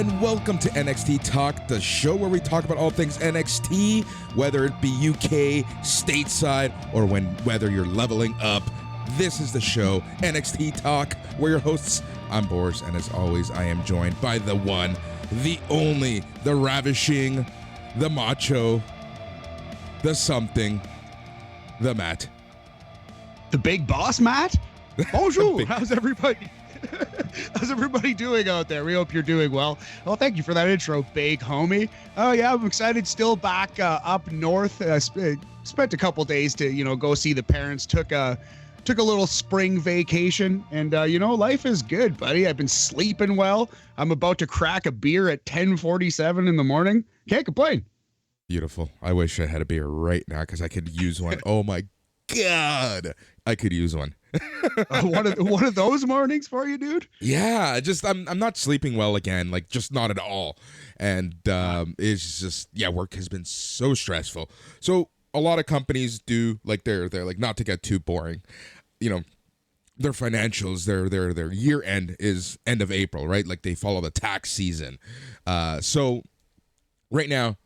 and welcome to NXT Talk, the show where we talk about all things NXT, whether it be UK, stateside, or whether you're leveling up. This is the show, NXT Talk. We're your hosts. I'm Boris, and as always, I am joined by the one, the only, the ravishing, the macho, the something, the Matt. The big boss, Matt? Bonjour. How's everybody? How's everybody doing out there? We hope you're doing well. Well, thank you for that intro, big homie. Oh yeah, I'm excited. Still back up north. Spent a couple days to go see the parents. Took a little spring vacation, and life is good, buddy. I've been sleeping well. I'm about to crack a beer at 10:47 in the morning. Can't complain. Beautiful. I wish I had a beer right now because I could use one. Oh my God, I could use one. One of those mornings for you, dude? Yeah, just I'm not sleeping well again, like just not at all. And it's just work has been so stressful. So a lot of companies do like they're like, not to get too boring, their financials, their year end is end of April, right? Like they follow the tax season. So right now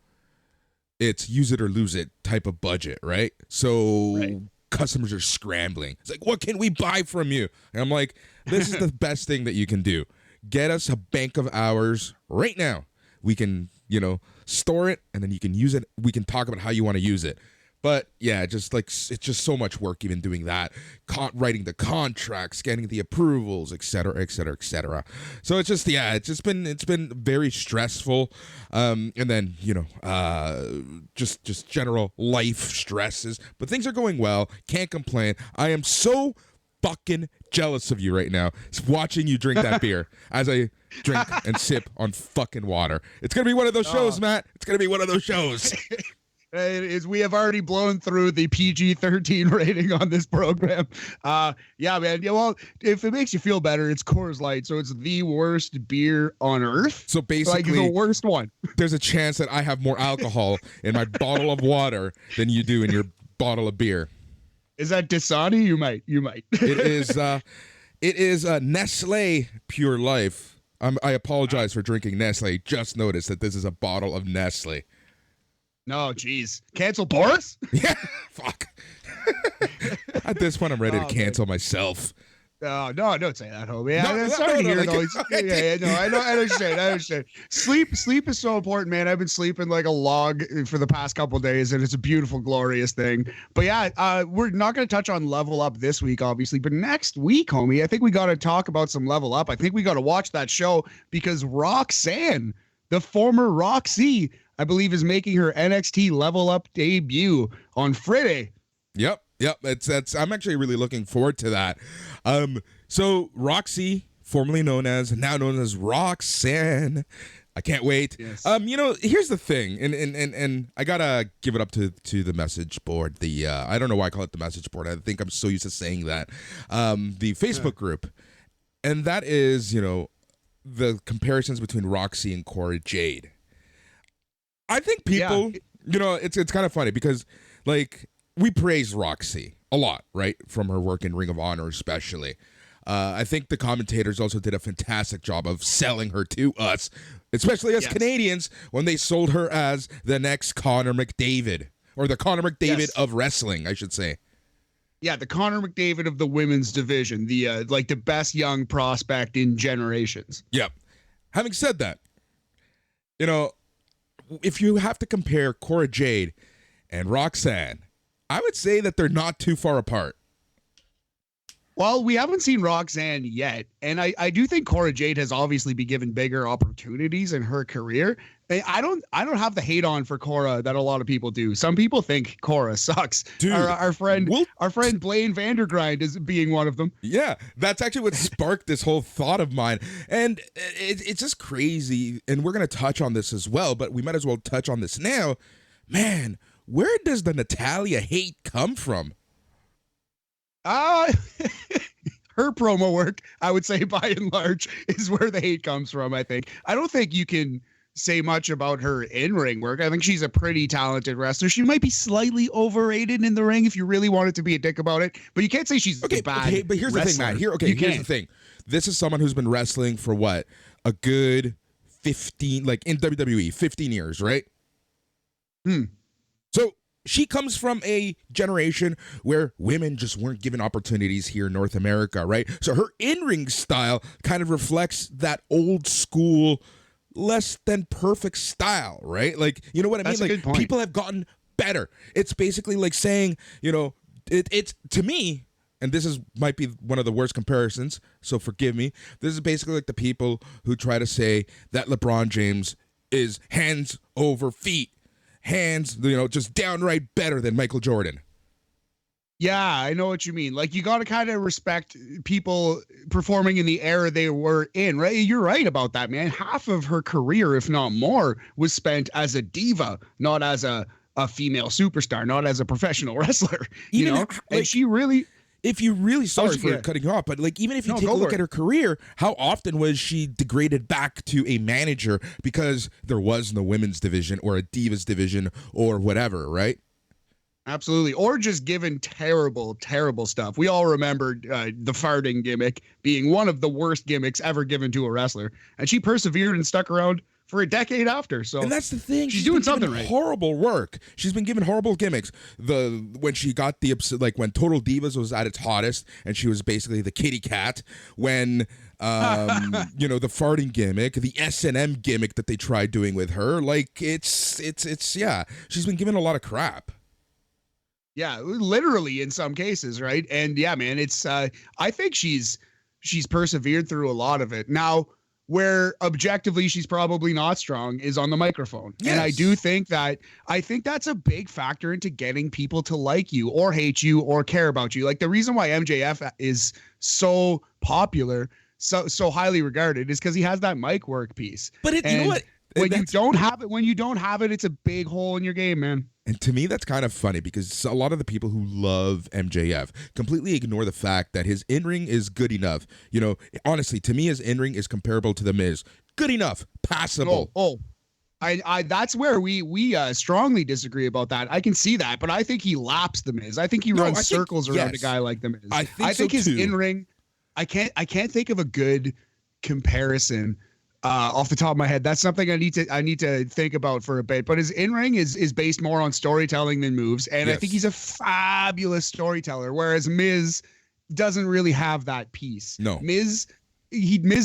it's use it or lose it type of budget, right? So right. Customers are scrambling. It's like, what can we buy from you? And I'm like, this is the best thing that you can do. Get us a bank of hours right now. We can, store it, and then you can use it. We can talk about how you want to use it. But yeah, just like it's just so much work even doing that, writing the contracts, getting the approvals, et cetera, et cetera, et cetera. So it's been very stressful, and then just general life stresses. But things are going well. Can't complain. I am so fucking jealous of you right now, watching you drink that beer as I drink and sip on fucking water. It's gonna be one of those shows, Matt. It's gonna be one of those shows. We have already blown through the PG-13 rating on this program. Yeah, man. Yeah, well, if it makes you feel better, it's Coors Light, so it's the worst beer on earth. So basically, like the worst one. There's a chance that I have more alcohol in my bottle of water than you do in your bottle of beer. Is that Dasani? You might. It is Nestle Pure Life. I apologize for drinking Nestle. Just noticed that this is a bottle of Nestle. No, geez. Cancel Boris? Yeah, fuck. At this point, I'm ready to cancel myself. No, don't say that, homie. I'm sorry to hear those. I understand. Sleep is so important, man. I've been sleeping like a log for the past couple of days, and it's a beautiful, glorious thing. But yeah, we're not going to touch on Level Up this week, obviously. But next week, homie, I think we got to talk about some Level Up. I think we got to watch that show because Roxanne, the former Rok-C, I believe, is making her NXT Level Up debut on Friday. Yep. I'm actually really looking forward to that. So Rok-C, formerly now known as Roxanne. I can't wait. Yes. Here's the thing, and I gotta give it up to the message board. I don't know why I call it the message board. I think I'm so used to saying that. The Facebook group, and that is the comparisons between Rok-C and Cora Jade. I think people, it's kind of funny because, like, we praise Rok-C a lot, right? From her work in Ring of Honor especially. I think the commentators also did a fantastic job of selling her to us, especially as Canadians, when they sold her as the next Connor McDavid, or the Connor McDavid of wrestling, I should say. Yeah, the Connor McDavid of the women's division, the best young prospect in generations. Yep. Having said that, if you have to compare Cora Jade and Roxanne, I would say that they're not too far apart. Well, we haven't seen Roxanne yet, and I do think Cora Jade has obviously been given bigger opportunities in her career. I don't have the hate on for Cora that a lot of people do. Some people think Cora sucks. Dude, our friend Blaine Vandergrind is being one of them. Yeah, that's actually what sparked this whole thought of mine. And it's just crazy, and we're going to touch on this as well, but we might as well touch on this now. Man, where does the Natalya hate come from? Her promo work, I would say, by and large, is where the hate comes from, I think. I don't think you can say much about her in-ring work. I think she's a pretty talented wrestler. She might be slightly overrated in the ring if you really wanted to be a dick about it, but you can't say she's bad. Okay, but here's the thing, Matt. Here's the thing. This is someone who's been wrestling for what? A good 15, like in WWE, 15 years, right? So she comes from a generation where women just weren't given opportunities here in North America, right? So her in-ring style kind of reflects that old school, less than perfect style, right? Like, you know what I That's mean? a Like, good point. people have gotten better. It's basically like saying, you know, it's to me, and this might be one of the worst comparisons, so forgive me. This is basically like the people who try to say that LeBron James is hands over feet, hands, you know, just downright better than Michael Jordan. Yeah, I know what you mean. Like, you got to kind of respect people performing in the era they were in, right? You're right about that, man. Half of her career, if not more, was spent as a diva, not as a female superstar, not as a professional wrestler. You know, and she really. If you really, sorry for cutting you off, but like, even if you take a look at her career, how often was she degraded back to a manager because there was no women's division or a divas division or whatever, right? Absolutely. Or just given terrible, terrible stuff. We all remember the farting gimmick being one of the worst gimmicks ever given to a wrestler. And she persevered and stuck around for a decade after. So, and that's the thing. She's doing something right. Horrible work. She's been given horrible gimmicks. When she got like when Total Divas was at its hottest, and she was basically the kitty cat. When you know, the farting gimmick, the S&M gimmick that they tried doing with her, like it's yeah. She's been given a lot of crap. Yeah, literally in some cases, right? And yeah, man, it's I think she's persevered through a lot of it. Now, where objectively she's probably not strong is on the microphone. Yes. And I do think that's a big factor into getting people to like you or hate you or care about you. Like, the reason why MJF is so popular, so highly regarded, is because he has that mic work piece. But you know what? When you don't have it, it's a big hole in your game, man. And to me, that's kind of funny because a lot of the people who love MJF completely ignore the fact that his in-ring is good enough. You know, honestly, to me, his in-ring is comparable to The Miz. Good enough, passable. I that's where we strongly disagree about that. I can see that, but I think he laps The Miz. I think he runs circles around a guy like The Miz. I think his in-ring. I can't think of a good comparison off the top of my head. That's something I need to think about for a bit. But his in-ring is based more on storytelling than moves, and I think he's a fabulous storyteller. Whereas Miz doesn't really have that piece. No, Miz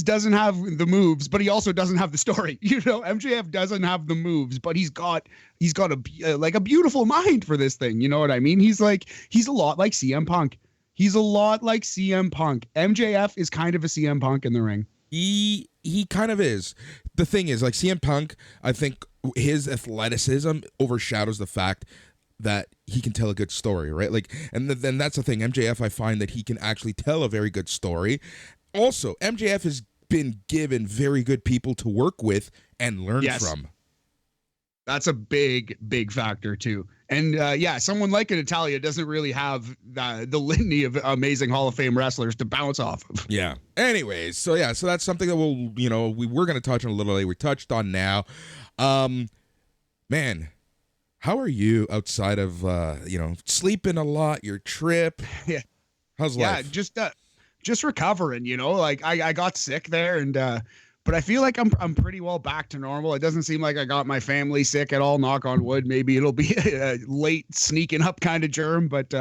doesn't have the moves, but he also doesn't have the story. You know, MJF doesn't have the moves, but he's got a beautiful mind for this thing. You know what I mean? He's a lot like CM Punk. MJF is kind of a CM Punk in the ring. He kind of is. The thing is, like, CM Punk, I think his athleticism overshadows the fact that he can tell a good story, right? Like, and then that's the thing. MJF, I find that he can actually tell a very good story. Also, MJF has been given very good people to work with and learn from. That's a big, big factor too. And someone like Natalya doesn't really have the litany of amazing Hall of Fame wrestlers to bounce off of. Yeah. Anyways, so that's something that we were going to touch on a little later. We touched on now. Man, how are you outside of sleeping a lot, your trip? Yeah. How's life? Yeah, just recovering, you know, like I got sick there, and but I feel like I'm pretty well back to normal. It doesn't seem like I got my family sick at all. Knock on wood. Maybe it'll be a late sneaking up kind of germ, but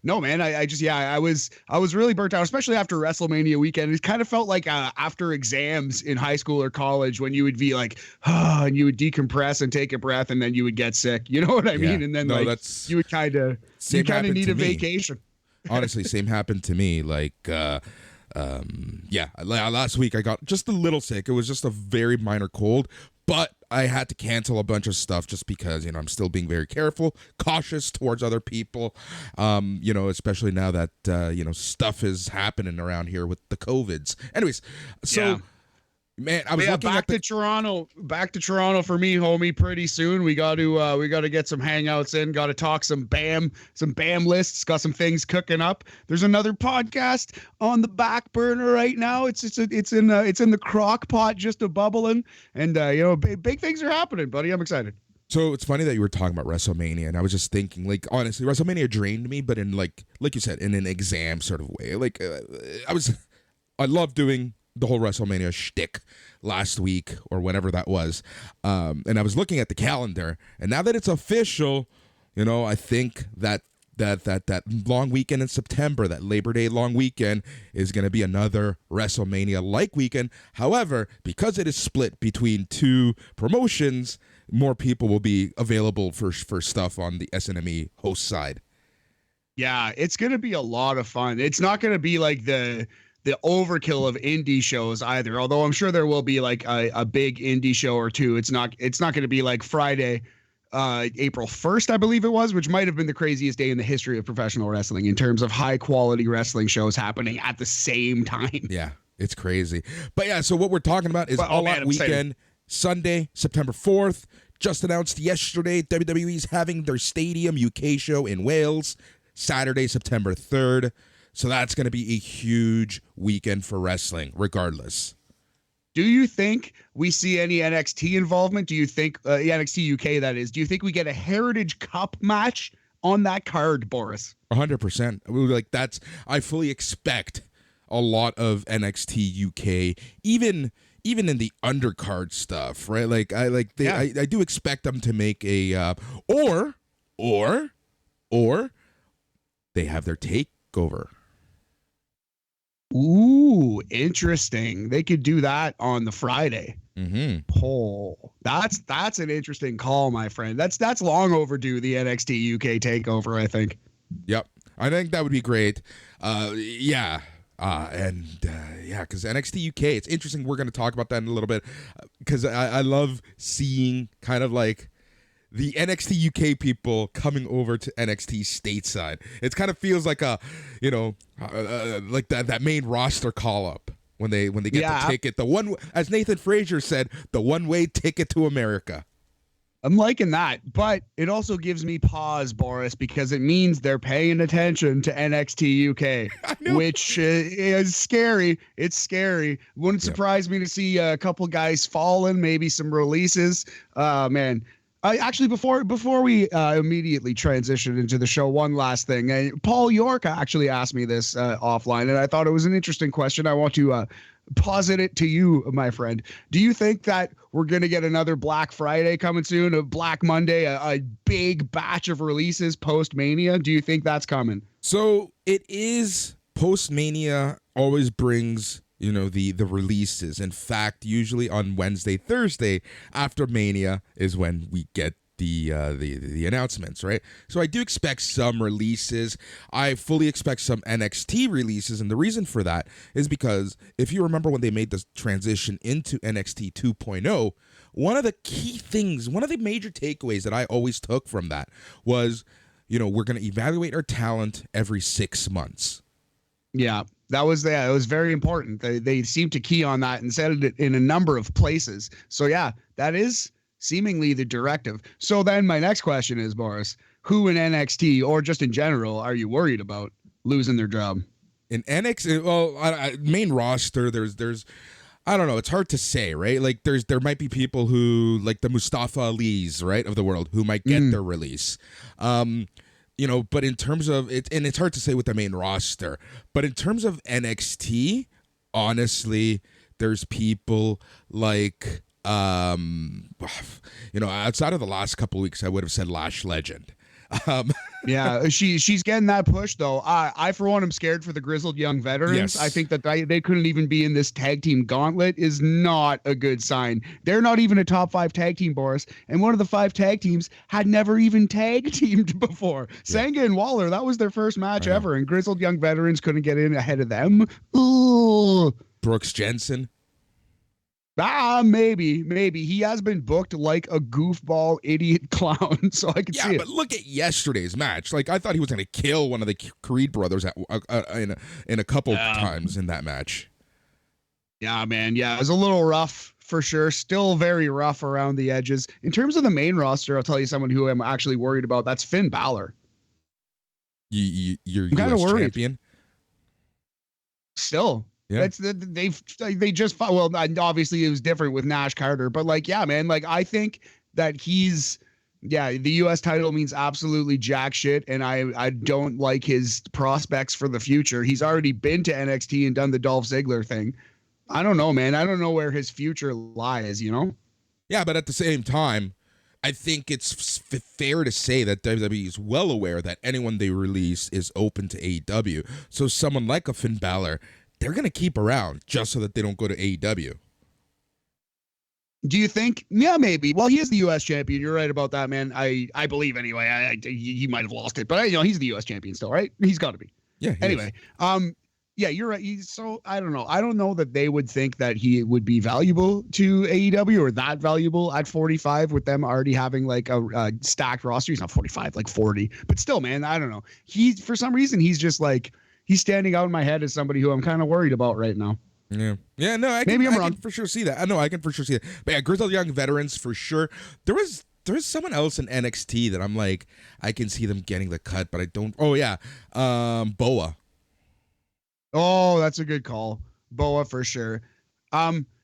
no, man. I was really burnt out, especially after WrestleMania weekend. It kind of felt like after exams in high school or college, when you would be like, and you would decompress and take a breath, and then you would get sick. You know what I mean? And then you would kind of need a vacation. Honestly, same happened to me. Like, last week I got just a little sick. It was just a very minor cold, but I had to cancel a bunch of stuff just because, I'm still being very careful, cautious towards other people, especially now that, stuff is happening around here with the COVIDs. Anyways, so... Man, I was looking back to Toronto for me, homie. Pretty soon, we got to get some hangouts in. Got to talk some BAM lists. Got some things cooking up. There's another podcast on the back burner right now. It's in the crock pot, just a bubbling, and big things are happening, buddy. I'm excited. So it's funny that you were talking about WrestleMania, and I was just thinking, like, honestly, WrestleMania drained me, but in like you said, in an exam sort of way. Like, I love doing the whole WrestleMania shtick last week or whenever that was. And I was looking at the calendar, and now that it's official, I think that long weekend in September, that Labor Day long weekend, is going to be another WrestleMania-like weekend. However, because it is split between two promotions, more people will be available for stuff on the SNME host side. Yeah, it's going to be a lot of fun. It's not going to be like the overkill of indie shows either, although I'm sure there will be like a big indie show or two. It's not going to be like Friday, April 1st, I believe it was, which might have been the craziest day in the history of professional wrestling in terms of high quality wrestling shows happening at the same time. Yeah, it's crazy. But yeah, so what we're talking about is All Out Weekend, Sunday, September 4th. Just announced yesterday, WWE's having their Stadium UK show in Wales, Saturday, September 3rd. So that's going to be a huge weekend for wrestling, regardless. Do you think we see any NXT involvement? Do you think NXT UK, that is? Do you think we get a Heritage Cup match on that card, Boris? 100%. I fully expect a lot of NXT UK, even in the undercard stuff, right? I do expect them to make a or they have their takeover. Ooh, interesting. They could do that on the Friday. Oh, that's an interesting call, my friend. That's long overdue, the NXT UK takeover, I think. Yep. I think that would be great. Yeah. Because NXT UK, it's interesting. We're going to talk about that in a little bit because I love seeing kind of like the NXT UK people coming over to NXT stateside. It kind of feels like like that main roster call up when they get the ticket. The one, as Nathan Frazier said, the one-way ticket to America. I'm liking that, but it also gives me pause, Boris, because it means they're paying attention to NXT UK, which is scary. It's scary. Wouldn't surprise me to see a couple guys falling, maybe some releases. Man. Actually, before we immediately transition into the show, one last thing. Paul York actually asked me this offline, and I thought it was an interesting question. I want to posit it to you, my friend. Do you think that we're going to get another Black Friday coming soon, a Black Monday, a big batch of releases post-Mania? Do you think that's coming? So it is post-Mania always brings the releases. In fact, usually on Wednesday, Thursday after Mania is when we get the announcements, right? So I do expect some releases. I fully expect some NXT releases, and the reason for that is because if you remember when they made the transition into NXT 2.0, one of the key things, one of the major takeaways that I always took from that was, we're going to evaluate our talent every 6 months. Yeah. It was very important. They seemed to key on that and said it in a number of places. So yeah, that is seemingly the directive. So then my next question is, Boris, who in NXT or just in general are you worried about losing their job? In NXT, well, main roster, there's I don't know. It's hard to say, right? Like there might be people who like the Mustafa Ali's, right, of the world who might get their release. But in terms of it, and it's hard to say with the main roster, but in terms of NXT, honestly, there's people like, outside of the last couple of weeks, I would have said Lash Legend. Yeah, she's getting that push though. I for one am scared for the grizzled young veterans. Yes. I think that they couldn't even be in this tag team gauntlet is not a good sign. They're not even a top 5 tag team, Boris. And one of the 5 tag teams had never even tag teamed before. Yeah. Sanga and Waller, that was their first match ever, and grizzled young veterans couldn't get in ahead of them. Ooh. Brooks Jensen. Maybe he has been booked like a goofball idiot clown, so I can see it. Yeah, but look at yesterday's match. Like I thought he was going to kill one of the Creed brothers in a couple times in that match. Yeah, man. Yeah, it was a little rough for sure. Still very rough around the edges. In terms of the main roster, I'll tell you someone who I'm actually worried about. That's Finn Balor. You're US champion. Still. Yeah. They just fought. Well, obviously it was different with Nash Carter, but man, I think that the U.S. title means absolutely jack shit, and I don't like his prospects for the future. He's already been to NXT and done the Dolph Ziggler thing. I don't know, man. I don't know where his future lies, you know? Yeah, but at the same time, I think it's fair to say that WWE is well aware that anyone they release is open to AEW. So someone like a Finn Balor, they're going to keep around just so that they don't go to AEW. Do you think? Yeah, maybe. Well, he is the U.S. champion. You're right about that, man. I believe anyway. He might have lost it, but he's the U.S. champion still, right? He's got to be. Yeah. Anyway, yeah, you're right. So I don't know. I don't know that they would think that he would be valuable to AEW or that valuable at 45 with them already having like a stacked roster. He's not 45, like 40, but still, man, I don't know. For some reason, he's just like, he's standing out in my head as somebody who I'm kind of worried about right now. Yeah. Yeah, no, I can for sure see that. I know I can for sure see that. But yeah, grizzled young veterans for sure. There's someone else in NXT that I'm like, I can see them getting the cut, but I don't. Oh yeah. Boa. Oh, that's a good call. Boa for sure.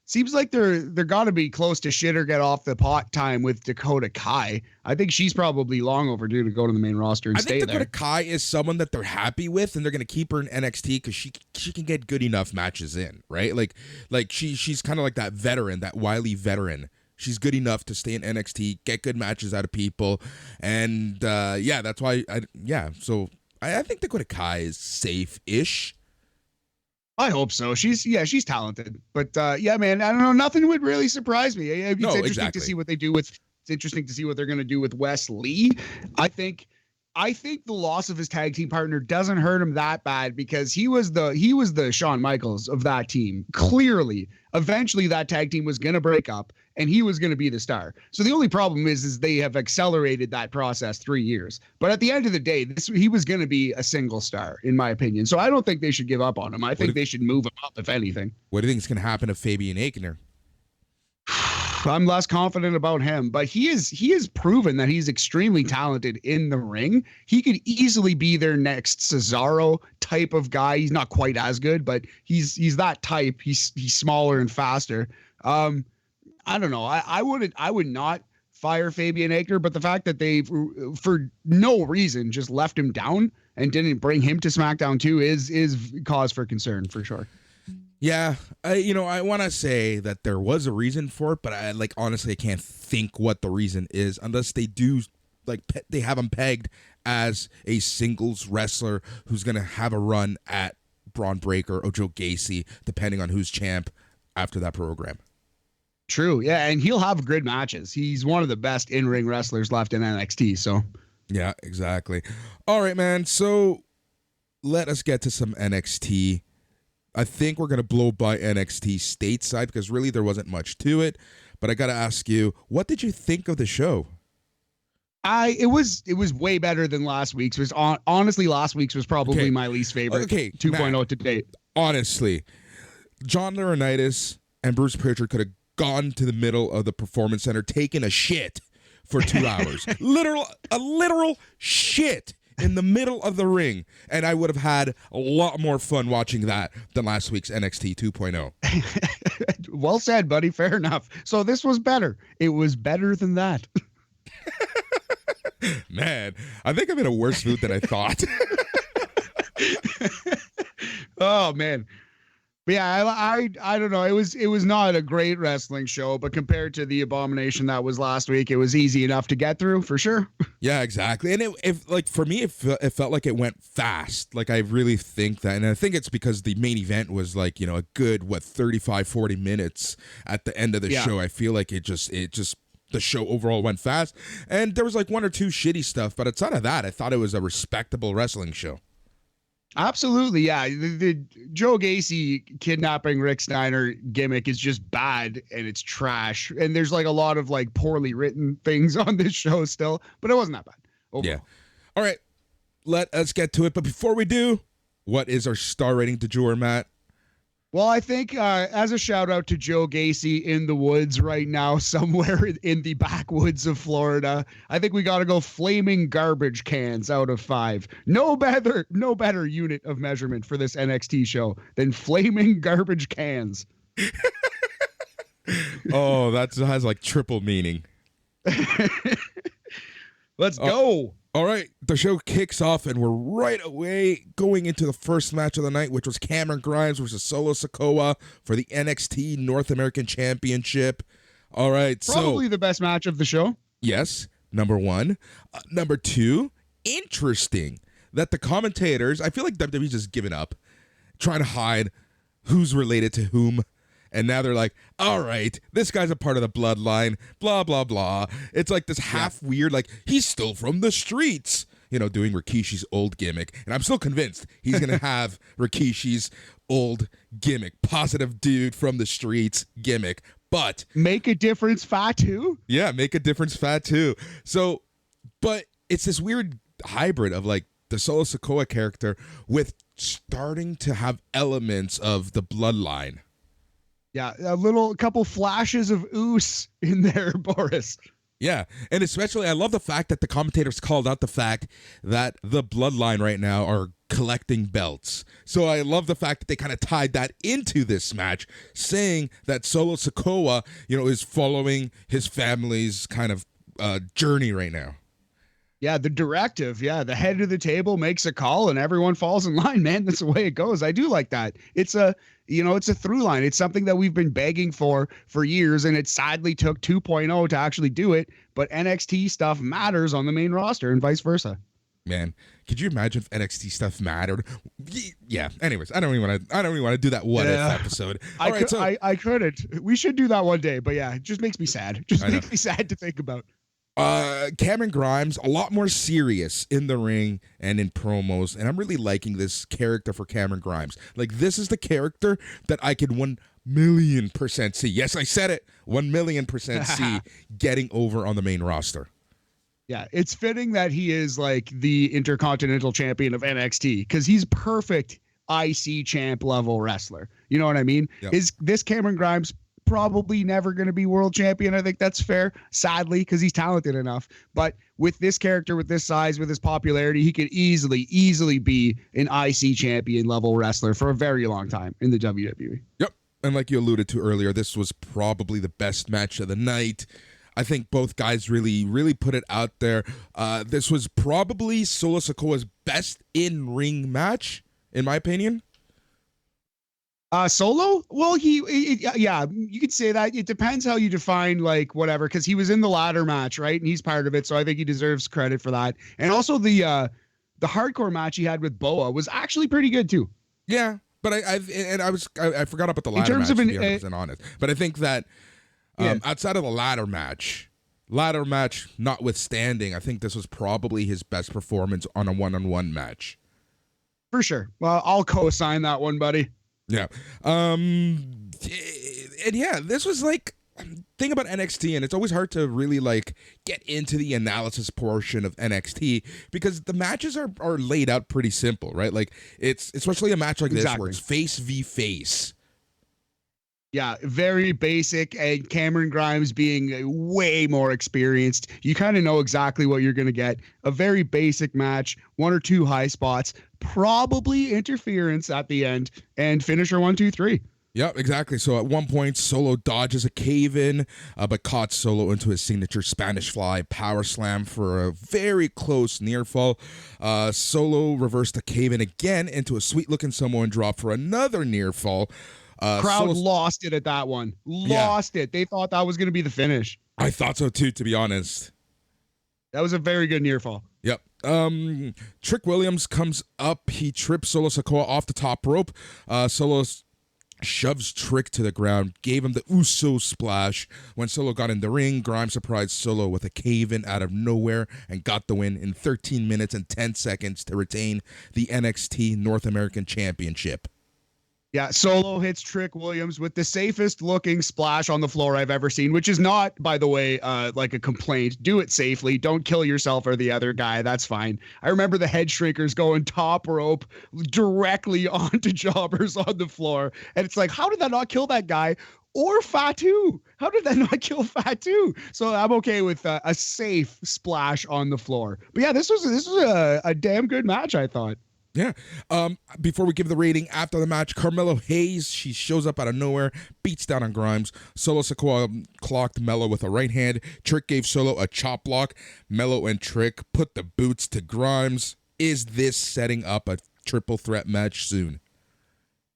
Seems like they're gotta be close to shit or get off the pot time with Dakota Kai. I think she's probably long overdue to go to the main roster and stay there. I think Dakota Kai is someone that they're happy with, and they're gonna keep her in NXT because she can get good enough matches in, right? Like she's kind of like that veteran, that wily veteran. She's good enough to stay in NXT, get good matches out of people, and yeah, that's why So I think Dakota Kai is safe-ish. I hope so. She's talented, but yeah, man, I don't know. Nothing would really surprise me. It's interesting to see what they do with. It's interesting to see what they're going to do with Wes Lee. I think the loss of his tag team partner doesn't hurt him that bad because he was the Shawn Michaels of that team. Clearly, eventually that tag team was going to break up and he was going to be the star. So the only problem is they have accelerated that process 3 years. But at the end of the day, he was going to be a single star, in my opinion. So I don't think they should give up on him. I think they should move him up, if anything. What do you think is going to happen to Fabian Aichner? I'm less confident about him, but he has proven that he's extremely talented in the ring. He could easily be their next Cesaro type of guy. He's not quite as good, but he's that type. He's smaller and faster. I don't know. I would not fire Fabian Aichner, but the fact that they for no reason just left him down and didn't bring him to SmackDown too is cause for concern for sure. Yeah, I want to say that there was a reason for it, but honestly, I can't think what the reason is unless they do, they have him pegged as a singles wrestler who's going to have a run at Braun Breaker or Joe Gacy, depending on who's champ after that program. True, yeah, and he'll have good matches. He's one of the best in-ring wrestlers left in NXT, so. Yeah, exactly. All right, man, so let us get to some NXT. I think we're going to blow by NXT stateside because really there wasn't much to it. But I got to ask you, what did you think of the show? It was way better than last week's. Honestly, last week's was probably my least favorite. Okay, 2.0 to date. Honestly, John Laurinaitis and Bruce Pritchard could have gone to the middle of the Performance Center, taken a shit for 2 hours. A literal shit in the middle of the ring, and I would have had a lot more fun watching that than last week's NXT 2.0. Well said, buddy. Fair enough. So this was better. It was better than that. Man, I think I'm in a worse mood than I thought. Oh, man. But yeah, I don't know. It was not a great wrestling show, but compared to the abomination that was last week, it was easy enough to get through for sure. Yeah, exactly. And for me, it felt like it went fast. Like I really think that, and I think it's because the main event was a good 35-40 minutes at the end of the show. I feel like it just the show overall went fast, and there was one or two shitty stuff, but outside of that, I thought it was a respectable wrestling show. Absolutely, yeah. The Joe Gacy kidnapping Rick Steiner gimmick is just bad and it's trash. And there's a lot of poorly written things on this show still, but it wasn't that bad. Overall. Yeah. All right, let us get to it. But before we do, what is our star rating to Drew or Matt? Well, I think as a shout out to Joe Gacy in the woods right now, somewhere in the backwoods of Florida, I think we got to go flaming garbage cans out of 5. No better unit of measurement for this NXT show than flaming garbage cans. Oh, that has triple meaning. Let's go. All right, the show kicks off, and we're right away going into the first match of the night, which was Cameron Grimes versus Solo Sikoa for the NXT North American Championship. All right, probably the best match of the show. Yes, number one. Number two, interesting that the commentators, I feel like WWE's just given up, trying to hide who's related to whom. And now they're like, all right, this guy's a part of the bloodline, blah, blah, blah. It's like this half weird, like, he's still from the streets, doing Rikishi's old gimmick. And I'm still convinced he's going to have Rikishi's old gimmick, positive dude from the streets gimmick. But make a difference, Fatu. Yeah, make a difference, Fatu. So, but it's this weird hybrid of like the Solo Sikoa character with starting to have elements of the bloodline. Yeah, a couple flashes of oos in there, Boris. Yeah, and especially I love the fact that the commentators called out the fact that the bloodline right now are collecting belts. So I love the fact that they kind of tied that into this match, saying that Solo Sikoa, is following his family's kind of journey right now. Yeah, the directive. Yeah, the head of the table makes a call and everyone falls in line, man. That's the way it goes. I do like that. It's a through line. It's something that we've been begging for years, and it sadly took 2.0 to actually do it. But NXT stuff matters on the main roster and vice versa. Man, could you imagine if NXT stuff mattered? Yeah. Anyways, I don't even want to do that what if episode. I couldn't. We should do that one day, but yeah, it just makes me sad. Makes me sad to think about. Cameron Grimes, a lot more serious in the ring and in promos, and I'm really liking this character for Cameron Grimes. Like, this is the character that I could 1,000,000% see. Yes, I said it. 1,000,000% see getting over on the main roster. Yeah, it's fitting that he is like the Intercontinental Champion of NXT because he's perfect IC champ level wrestler. You know what I mean? Yep. Is this Cameron Grimes probably never going to be world champion? I think that's fair, sadly, because he's talented enough. But with this character, with this size, with his popularity, he could easily be an IC champion level wrestler for a very long time in the WWE. Yep. And like you alluded to earlier, this was probably the best match of the night. I think both guys really put it out there. This was probably Solo Sikoa's best in-ring match, in my opinion. Solo? Well, yeah, you could say that. It depends how you define, like, whatever, because he was in the ladder match, right? And he's part of it, so I think he deserves credit for that. And also the hardcore match he had with Boa was actually pretty good too. Yeah, but I forgot about the ladder match, to be 100% honest. But I think that outside of the ladder match notwithstanding, I think this was probably his best performance on a one-on-one match. For sure. Well, I'll co-sign that one, buddy. Yeah. And yeah, this was like thing about NXT, and it's always hard to really like get into the analysis portion of NXT because the matches are laid out pretty simple, right? Like it's especially a match like this where it's face v face. Yeah, very basic, and Cameron Grimes being way more experienced, you kind of know exactly what you're going to get. A very basic match, one or two high spots, probably interference at the end, and finisher 1, 2, 3. Yeah, exactly. So at one point, Solo dodges a cave-in, but caught Solo into his signature Spanish Fly power slam for a very close near fall. Solo reversed the cave-in again into a sweet-looking Samoan drop for another near fall. Crowd lost it at that one. Lost it. They thought that was going to be the finish. I thought so too, to be honest. That was a very good near fall. Yep. Trick Williams comes up. He trips Solo Sikoa off the top rope. Solo shoves Trick to the ground, gave him the Uso splash. When Solo got in the ring, Grimes surprised Solo with a cave-in out of nowhere and got the win in 13 minutes and 10 seconds to retain the NXT North American Championship. Yeah, Solo hits Trick Williams with the safest looking splash on the floor I've ever seen, which is not, by the way, like a complaint. Do it safely. Don't kill yourself or the other guy. That's fine. I remember the head shrinkers going top rope directly onto jobbers on the floor. And it's like, how did that not kill that guy? Or Fatu? How did that not kill Fatu? So I'm okay with a safe splash on the floor. But yeah, this was a damn good match, I thought. Yeah. Before we give the rating, after the match, Carmelo Hayes, she shows up out of nowhere, beats down on Grimes. Solo Sikoa clocked Melo with a right hand. Trick gave Solo a chop block. Melo and Trick put the boots to Grimes. Is this setting up a triple threat match soon?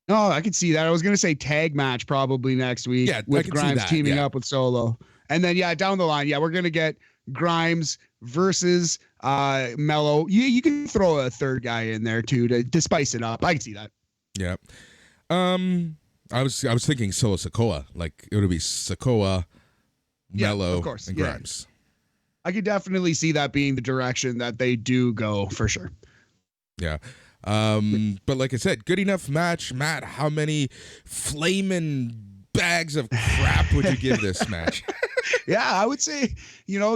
Oh, I could see that. I was going to say tag match probably next week with Grimes teaming up with Solo. And then, down the line, we're going to get Grimes versus Melo. You can throw a third guy in there too to spice it up. I can see that. Yeah. I was thinking Solo Sikoa. Like it would be Sikoa, Melo, of course, and Grimes. I could definitely see that being the direction that they do go for sure. Yeah. But like I said, good enough match. Matt, how many flaming bags of crap would you give this match? I would say,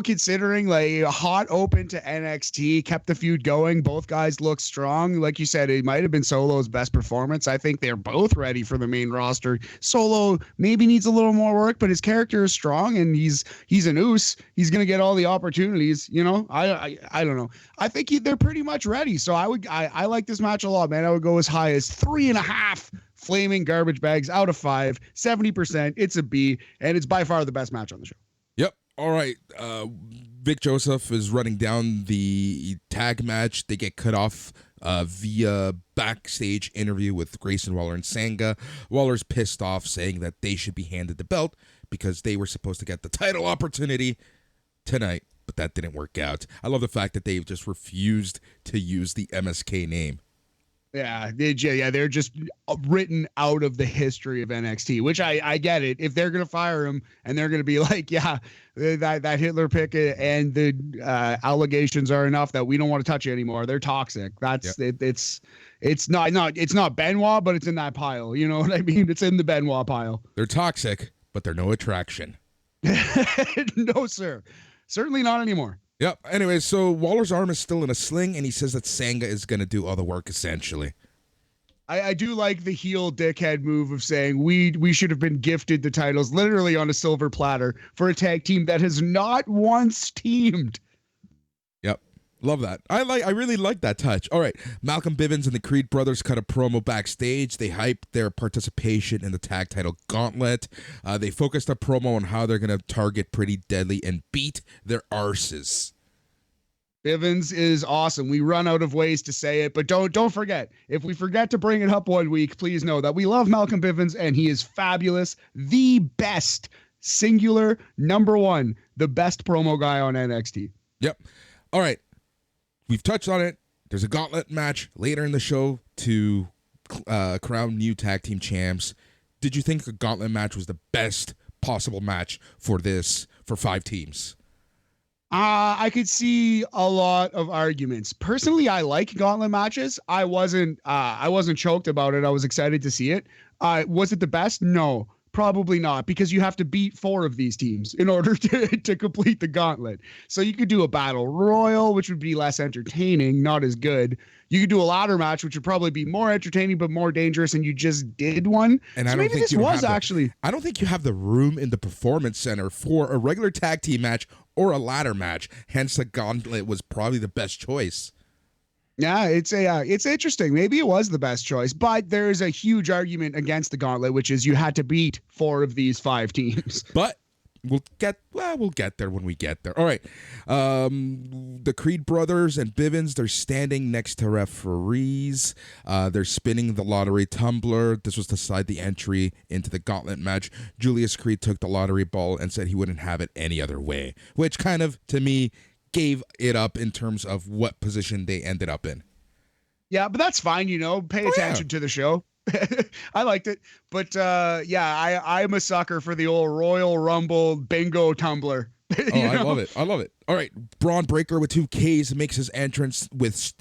considering like a hot open to NXT, kept the feud going. Both guys look strong. Like you said, it might have been Solo's best performance. I think they're both ready for the main roster. Solo maybe needs a little more work, but his character is strong and he's an oos. He's going to get all the opportunities. I don't know. I think they're pretty much ready. So I like this match a lot, man. I would go as high as 3.5 flaming garbage bags out of 5, 70%. It's a B, and it's by far the best match on the show. Yep. All right. Vic Joseph is running down the tag match. They get cut off via backstage interview with Grayson Waller and Sanga. Waller's pissed off, saying that they should be handed the belt because they were supposed to get the title opportunity tonight, but that didn't work out. I love the fact that they've just refused to use the MSK name. Yeah, they're just written out of the history of NXT, which I get it. If they're gonna fire him and they're gonna be like, that Hitler pick and the allegations are enough that we don't want to touch you anymore. They're toxic. That's it. It's not Benoit, but it's in that pile. You know what I mean? It's in the Benoit pile. They're toxic, but they're no attraction. No, sir. Certainly not anymore. Yep. Anyway, so Waller's arm is still in a sling, and he says that Sanga is going to do all the work, essentially. I do like the heel dickhead move of saying we should have been gifted the titles literally on a silver platter for a tag team that has not once teamed. Yep. Love that. I really like that touch. All right. Malcolm Bivens and the Creed brothers cut a promo backstage. They hyped their participation in the tag title Gauntlet. They focused a promo on how they're going to target Pretty Deadly and beat their arses. Bivens is awesome. We run out of ways to say it, but don't forget. If we forget to bring it up one week, please know that we love Malcolm Bivens and he is fabulous. The best, singular, number one, the best promo guy on NXT. Yep. All right. We've touched on it. There's a gauntlet match later in the show to crown new tag team champs. Did you think the gauntlet match was the best possible match for 5 teams? I could see a lot of arguments. Personally, I like gauntlet matches. I wasn't choked about it. I was excited to see it. Was it the best? No. Probably not, because you have to beat 4 of these teams in order to complete the gauntlet. So you could do a battle royal, which would be less entertaining, not as good. You could do a ladder match, which would probably be more entertaining but more dangerous, and you just did one. And so maybe this was actually. I don't think you have the room in the Performance Center for a regular tag team match or a ladder match. Hence, the gauntlet was probably the best choice. Yeah, it's interesting. Maybe it was the best choice, but there is a huge argument against the gauntlet, which is you had to beat 4 of these 5 teams. But we'll get there when we get there. All right. The Creed brothers and Bivens, they're standing next to referees. They're spinning the lottery tumbler. This was to decide the entry into the gauntlet match. Julius Creed took the lottery ball and said he wouldn't have it any other way, which kind of, to me, gave it up in terms of what position they ended up in. Yeah, but that's fine, pay attention to the show. I liked it. But I'm a sucker for the old Royal Rumble bingo tumbler. I love it. All right, Braun Breaker with 2 Ks makes his entrance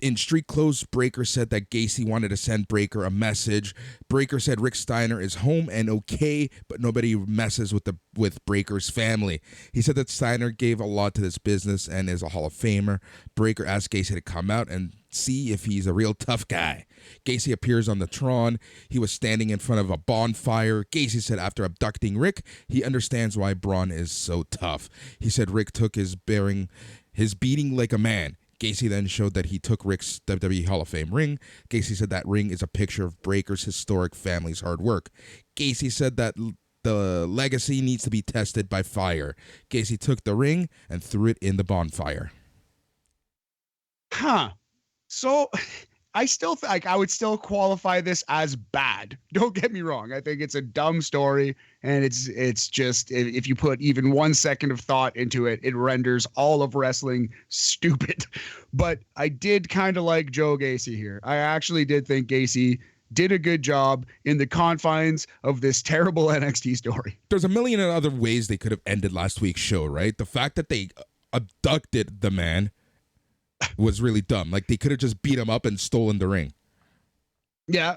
in street clothes. Breaker said that Gacy wanted to send Breaker a message. Breaker said Rick Steiner is home and okay, but nobody messes with Breaker's family. He said that Steiner gave a lot to this business and is a Hall of Famer. Breaker asked Gacy to come out and see if he's a real tough guy. Gacy appears on the Tron. He was standing in front of a bonfire. Gacy said after abducting Rick, he understands why Braun is so tough. He said Rick took his beating like a man. Gacy then showed that he took Rick's WWE Hall of Fame ring. Gacy said that ring is a picture of Breaker's historic family's hard work. Gacy said that the legacy needs to be tested by fire. Gacy took the ring and threw it in the bonfire. So I still I would still qualify this as bad. Don't get me wrong. I think it's a dumb story, and it's just, if you put even 1 second of thought into it, it renders all of wrestling stupid. But I did kind of like Joe Gacy here. I actually did think Gacy did a good job in the confines of this terrible NXT story. There's a million other ways they could have ended last week's show, right? The fact that they abducted the man was really dumb. Like, they could have just beat him up and stolen the ring. Yeah.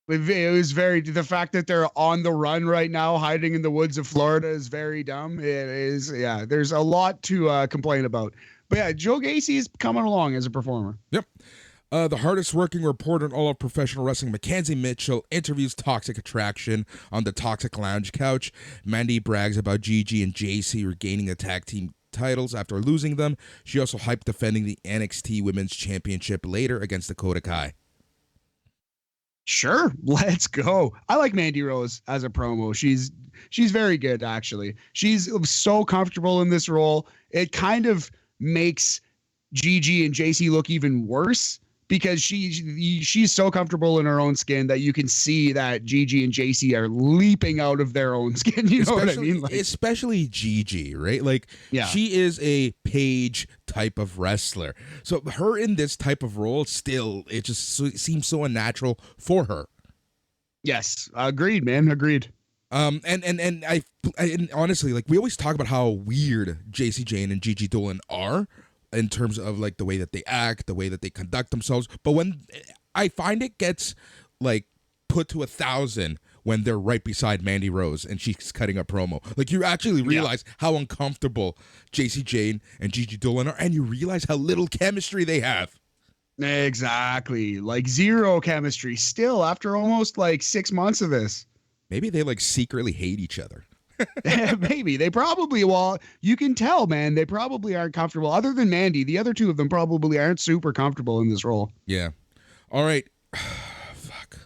It was the fact that they're on the run right now, hiding in the woods of Florida, is very dumb. It is, yeah, there's a lot to complain about. But yeah, Joe Gacy is coming along as a performer. Yep. The hardest working reporter in all of professional wrestling, Mackenzie Mitchell, interviews Toxic Attraction on the Toxic Lounge couch. Mandy brags about Gigi and JC regaining the tag team titles after losing them. She also hyped defending the NXT Women's Championship later against Dakota Kai. Sure, let's go. I like Mandy Rose as a promo. She's very good, actually. She's so comfortable in this role. It kind of makes Gigi and JC look even worse, because she's so comfortable in her own skin that you can see that Gigi and JC are leaping out of their own skin. You know what I mean? Like, especially Gigi, right? Like, yeah. She is a page type of wrestler. So her in this type of role, still, it just seems so unnatural for her. Yes, agreed, man. Agreed. And honestly, like, we always talk about how weird JC Jane and Gigi Dolan are, in terms of like the way that they act, the way that they conduct themselves. But when I find it gets like put to 1,000 when they're right beside Mandy Rose and she's cutting a promo. Like, you actually realize how uncomfortable JC Jane and Gigi Dolan are, and you realize how little chemistry they have. Exactly. Like, zero chemistry still after almost like 6 months of this. Maybe they like secretly hate each other. Maybe they probably, well, you can tell, man, they probably aren't comfortable. Other than Mandy, the other two of them probably aren't super comfortable in this role. Yeah. All right. Fuck.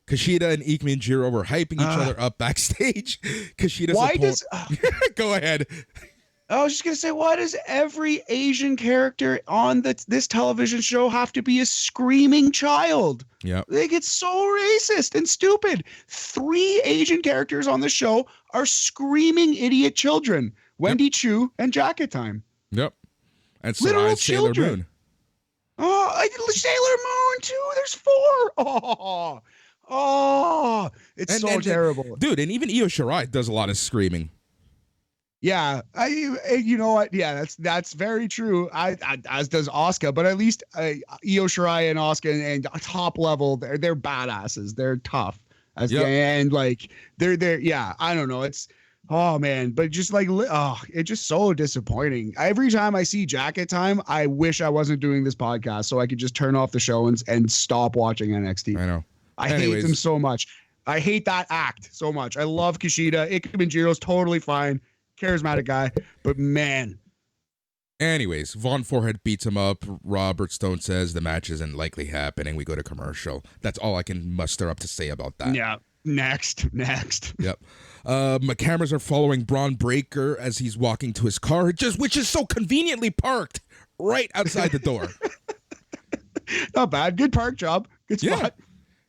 Kushida and Ike Minjiro were hyping each other up backstage. Kushida's Go ahead. I was just going to say, why does every Asian character on this television show have to be a screaming child? Yeah. They get so racist and stupid. 3 Asian characters on the show are screaming idiot children. Wendy Chu and Jacket Time. Yep. And literal Sailor children. Moon. Oh, Sailor Moon too. There's 4. Oh, it's so terrible. Dude, and even Io Shirai does a lot of screaming. Yeah, you know what? Yeah, that's very true. As does Asuka, but at least Io Shirai and Asuka and top level, they're badasses. They're tough and like they're yeah. I don't know. It's man, but just like it's just so disappointing. Every time I see Jacket Time, I wish I wasn't doing this podcast so I could just turn off the show and stop watching NXT. I know. I hate them so much. I hate that act so much. I love Kushida. Ike Minjiro's totally fine. Charismatic guy, but man. Anyways, Von Forehead beats him up. Robert Stone says the match isn't likely happening. We go to commercial. That's all I can muster up to say about that. Yeah. Next. Yep. My cameras are following Braun Breaker as he's walking to his car, which is so conveniently parked right outside the door. Not bad. Good park job. Good spot.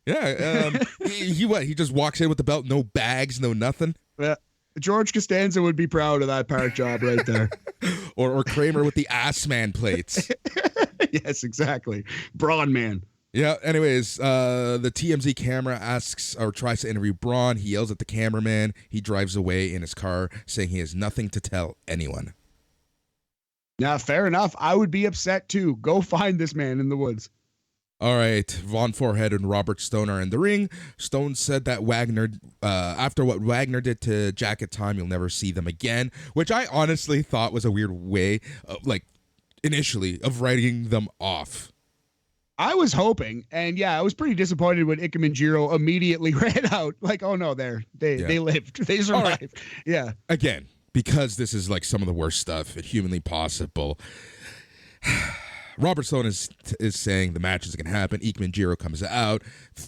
Yeah. He just walks in with the belt, no bags, no nothing. Yeah. George Costanza would be proud of that park job right there. or Kramer with the ass man plates. Yes, exactly. Braun man. Yeah, anyways, the TMZ camera asks or tries to interview Braun. He yells at the cameraman. He drives away in his car, saying he has nothing to tell anyone. Yeah, fair enough. I would be upset too. Go find this man in the woods. All right, Von Forehead and Robert Stone are in the ring. Stone said that Wagner, after what Wagner did to Jacket Time, you'll never see them again, which I honestly thought was a weird way, initially, of writing them off. I was hoping, and yeah, I was pretty disappointed when Ike Minjiro immediately ran out. Like, oh no, they lived, they survived. Right. Yeah. Again, because this is like some of the worst stuff humanly possible. Robert Stone is saying the match is going to happen. Ikemen Jiro comes out.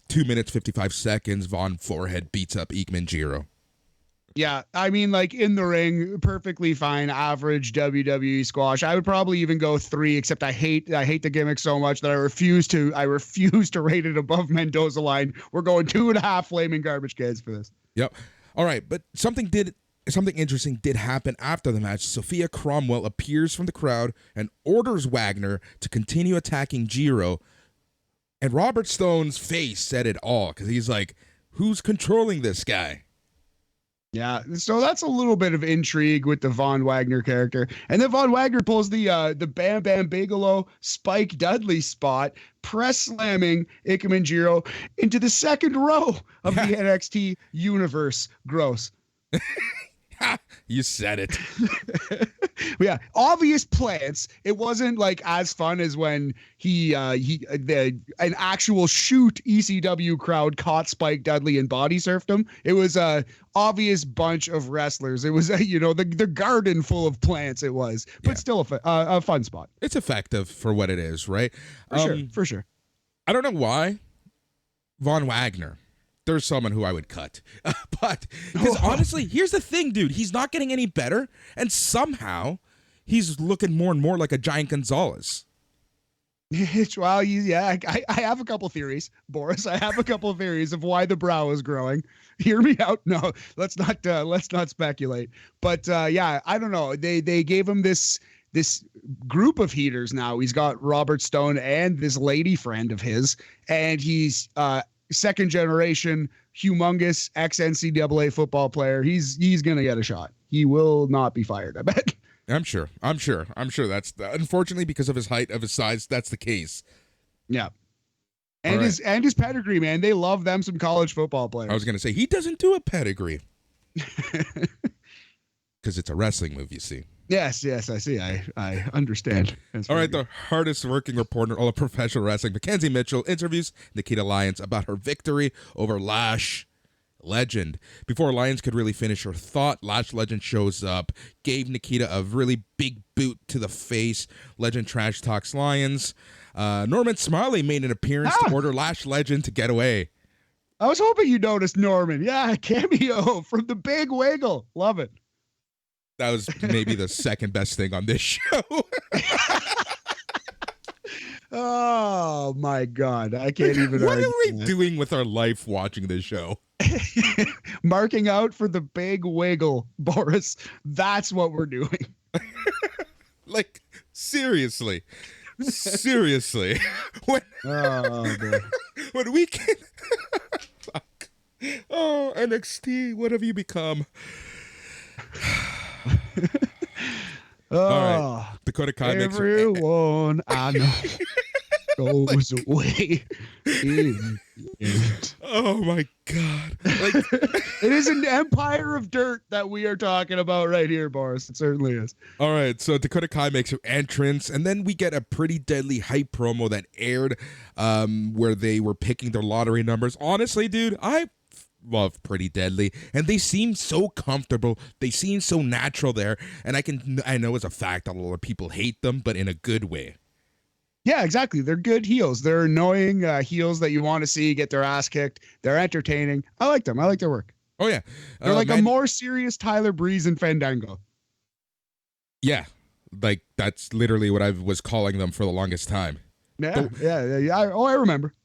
2 minutes, 55 seconds. Von Forehead beats up Ikemen Jiro. Yeah, I mean, like in the ring, perfectly fine, average WWE squash. I would probably even go 3, except I hate the gimmick so much that I refuse to rate it above Mendoza line. We're going 2.5 flaming garbage cans for this. Yep. All right, but something interesting did happen after the match. Sophia Cromwell appears from the crowd and orders Wagner to continue attacking Jiro. And Robert Stone's face said it all, because he's like, who's controlling this guy? Yeah, so that's a little bit of intrigue with the Von Wagner character. And then Von Wagner pulls the Bam Bam Bigelow Spike Dudley spot, press slamming Ikemen Jiro into the second row of the NXT universe. Gross. You said it. Yeah, obvious plants. It wasn't like as fun as when an actual shoot ECW crowd caught Spike Dudley and body surfed him. It was a obvious bunch of wrestlers. It was the garden full of plants. It was, but still a fun spot. It's effective for what it is, right? For sure. I don't know why Von Wagner. There's someone who I would cut. But because honestly, here's the thing, dude. He's not getting any better, and somehow he's looking more and more like a Giant Gonzalez. Well, I have a couple theories, Boris. I have a couple theories of why the brow is growing. Hear me out. No, let's not speculate. But I don't know. They gave him this group of heaters now. He's got Robert Stone and this lady friend of his, and he's second generation, humongous ex-NCAA football player. He's gonna get a shot. He will not be fired, I bet. I'm sure. That's unfortunately, because of his height, of his size, that's the case. Yeah. And his pedigree, man. They love them some college football players. I was gonna say he doesn't do a pedigree. Because it's a wrestling move, you see. Yes, I see. I understand. All right, the hardest working reporter all of professional wrestling, Mackenzie Mitchell, interviews Nikita Lyons about her victory over Lash Legend. Before Lyons could really finish her thought, Lash Legend shows up, gave Nikita a really big boot to the face. Legend trash talks Lyons. Norman Smiley made an appearance to order Lash Legend to get away. I was hoping you noticed Norman. Yeah, cameo from the Big Wiggle. Love it. That was maybe the second best thing on this show. Oh my God. I can't even. What are we doing with our life watching this show? Marking out for the Big Wiggle, Boris. That's what we're doing. Like, seriously. When we can. Fuck. Oh, NXT, what have you become? All right. Dakota Kai makes everyone I know goes away. Oh my God. Like, it is an empire of dirt that we are talking about right here, Boris. It certainly is. All right, so Dakota Kai makes her entrance, and then we get a Pretty Deadly hype promo that aired where they were picking their lottery numbers. Honestly, dude, I love Pretty Deadly, and they seem so comfortable. They seem so natural there, and I know as a fact a lot of people hate them, but in a good way. Yeah, exactly. They're good heels. They're annoying heels that you want to see get their ass kicked. They're entertaining. I like them. I like their work. Oh yeah, they're like a more serious Tyler Breeze and Fandango. Yeah, like that's literally what I was calling them for the longest time. Yeah. I remember.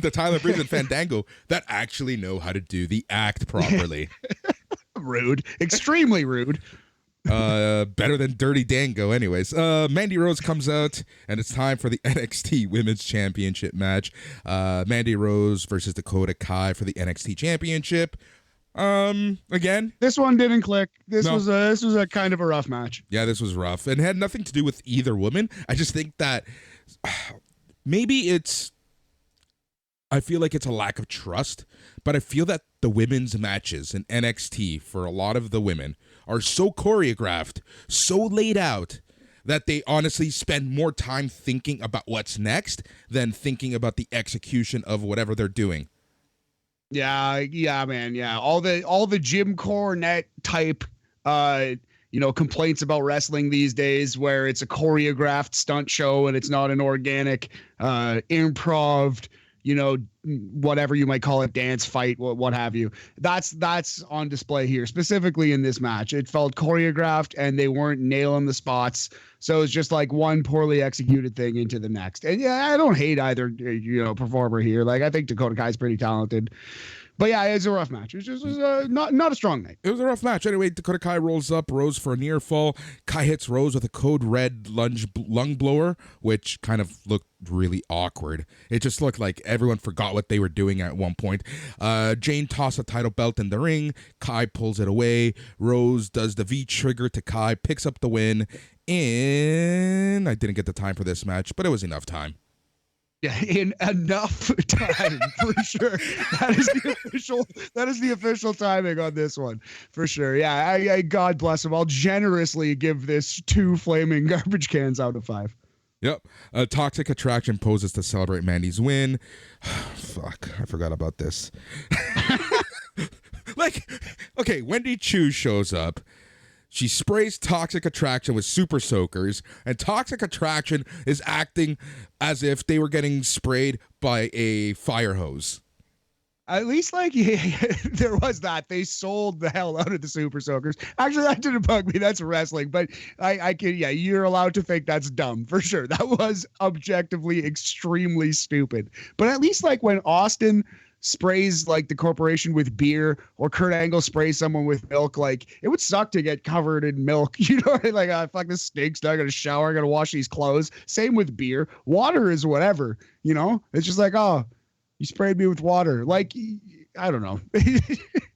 The Tyler Breeze and Fandango that actually know how to do the act properly. Rude. Extremely rude. Better than Dirty Dango anyways. Mandy Rose comes out, and it's time for the NXT Women's Championship match. Mandy Rose versus Dakota Kai for the NXT Championship. Again, this one didn't click. This was a kind of a rough match. Yeah, this was rough, and it had nothing to do with either woman. I just think that maybe I feel like it's a lack of trust, but I feel that the women's matches in NXT for a lot of the women are so choreographed, so laid out, that they honestly spend more time thinking about what's next than thinking about the execution of whatever they're doing. Yeah, man. Yeah. All the Jim Cornette type, complaints about wrestling these days where it's a choreographed stunt show and it's not an organic, improv, whatever you might call it, dance fight, what have you. That's on display here, specifically in this match. It felt choreographed and they weren't nailing the spots. So it's just like one poorly executed thing into the next. And yeah, I don't hate either, performer here. Like, I think Dakota Kai's pretty talented. But yeah, it's a rough match. It was just not a strong night. It was a rough match. Anyway, Dakota Kai rolls up Rose for a near fall. Kai hits Rose with a code red lung blower, which kind of looked really awkward. It just looked like everyone forgot what they were doing at one point. Jane tosses a title belt in the ring. Kai pulls it away. Rose does the V-trigger to Kai, picks up the win. And I didn't get the time for this match, but it was enough time. Yeah, in enough time for sure. That is the official timing on this one for sure. Yeah, I God bless him. I'll generously give this 2 flaming garbage cans out of 5. Yep. Toxic Attraction poses to celebrate Mandy's win. Fuck, I forgot about this. Okay, Wendy Chu shows up. She sprays Toxic Attraction with super soakers, and Toxic Attraction is acting as if they were getting sprayed by a fire hose. At least, there was that. They sold the hell out of the super soakers. Actually, that didn't bug me. That's wrestling. But I can, you're allowed to think that's dumb, for sure. That was objectively extremely stupid. But at least, when Austin sprays the corporation with beer, or Kurt Angle sprays someone with milk, it would suck to get covered in milk. Fuck, this stinks. Now I gotta shower, I gotta wash these clothes. Same with beer. Water is whatever, it's just oh, you sprayed me with water. I don't know.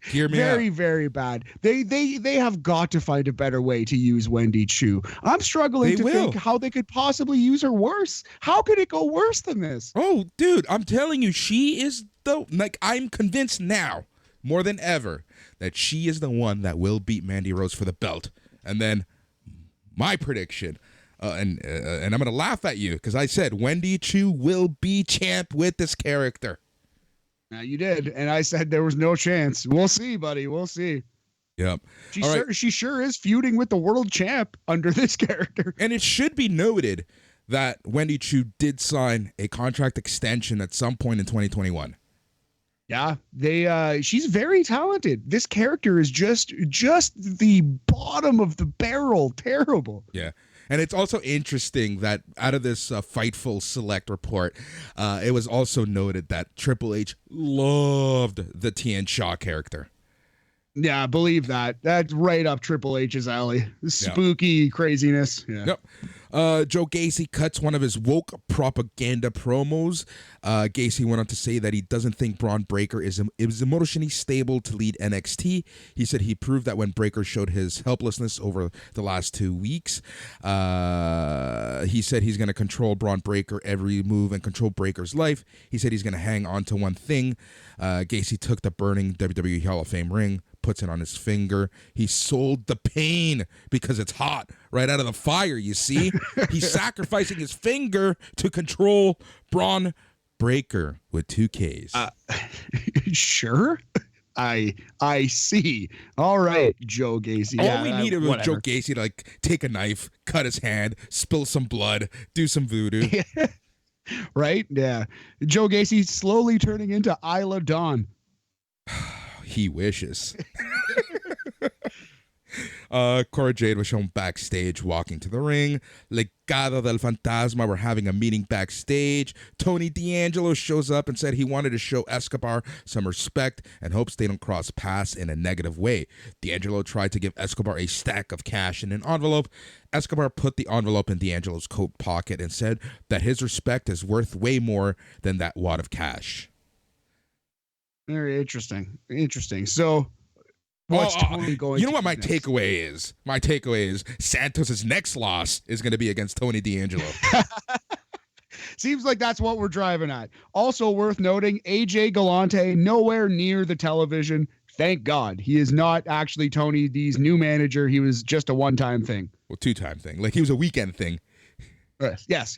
Hear me very, out. very bad. They have got to find a better way to use Wendy Chu. I'm struggling to think how they could possibly use her worse. How could it go worse than this? Oh, dude, I'm telling you, she is I'm convinced now, more than ever, that she is the one that will beat Mandy Rose for the belt. And then my prediction, and I'm going to laugh at you because I said Wendy Chu will be champ with this character. Now you did, and I said there was no chance. We'll see, buddy. We'll see. Yep. She sure is feuding with the world champ under this character. And it should be noted that Wendy Chu did sign a contract extension at some point in 2021. Yeah, she's very talented. This character is just the bottom of the barrel. Terrible. Yeah. And it's also interesting that out of this Fightful Select report, it was also noted that Triple H loved the Tian Sha character. Yeah, I believe that. That's right up Triple H's alley. Spooky craziness. Yeah. Yep. Joe Gacy cuts one of his woke propaganda promos. Gacy went on to say that he doesn't think Braun Breaker is emotionally stable to lead NXT. He said he proved that when Breaker showed his helplessness over the last 2 weeks. He said he's going to control Braun Breaker every move and control Breaker's life. He said he's going to hang on to one thing. Gacy took the burning WWE Hall of Fame ring, puts it on his finger. He sold the pain because it's hot right out of the fire, you see? He's sacrificing his finger to control Braun Breaker with 2 Ks. Sure. I see. All right, Joe Gacy. All we needed was Joe Gacy to take a knife, cut his hand, spill some blood, do some voodoo. Right? Yeah. Joe Gacy slowly turning into Isla Dawn. He wishes. Cora Jade was shown backstage walking to the ring. Legado del Fantasma were having a meeting backstage. Tony D'Angelo shows up and said he wanted to show Escobar some respect and hopes they don't cross paths in a negative way. D'Angelo tried to give Escobar a stack of cash in an envelope. Escobar put the envelope in D'Angelo's coat pocket and said that his respect is worth way more than that wad of cash. Very interesting. So what's Tony going you know what my next? takeaway is? My takeaway is Santos' next loss is going to be against Tony D'Angelo. Seems like that's what we're driving at. Also worth noting, AJ Galante nowhere near the television. Thank God. He is not actually Tony D's new manager. He was just a one-time thing. Well, 2-time thing. He was a weekend thing. Yes.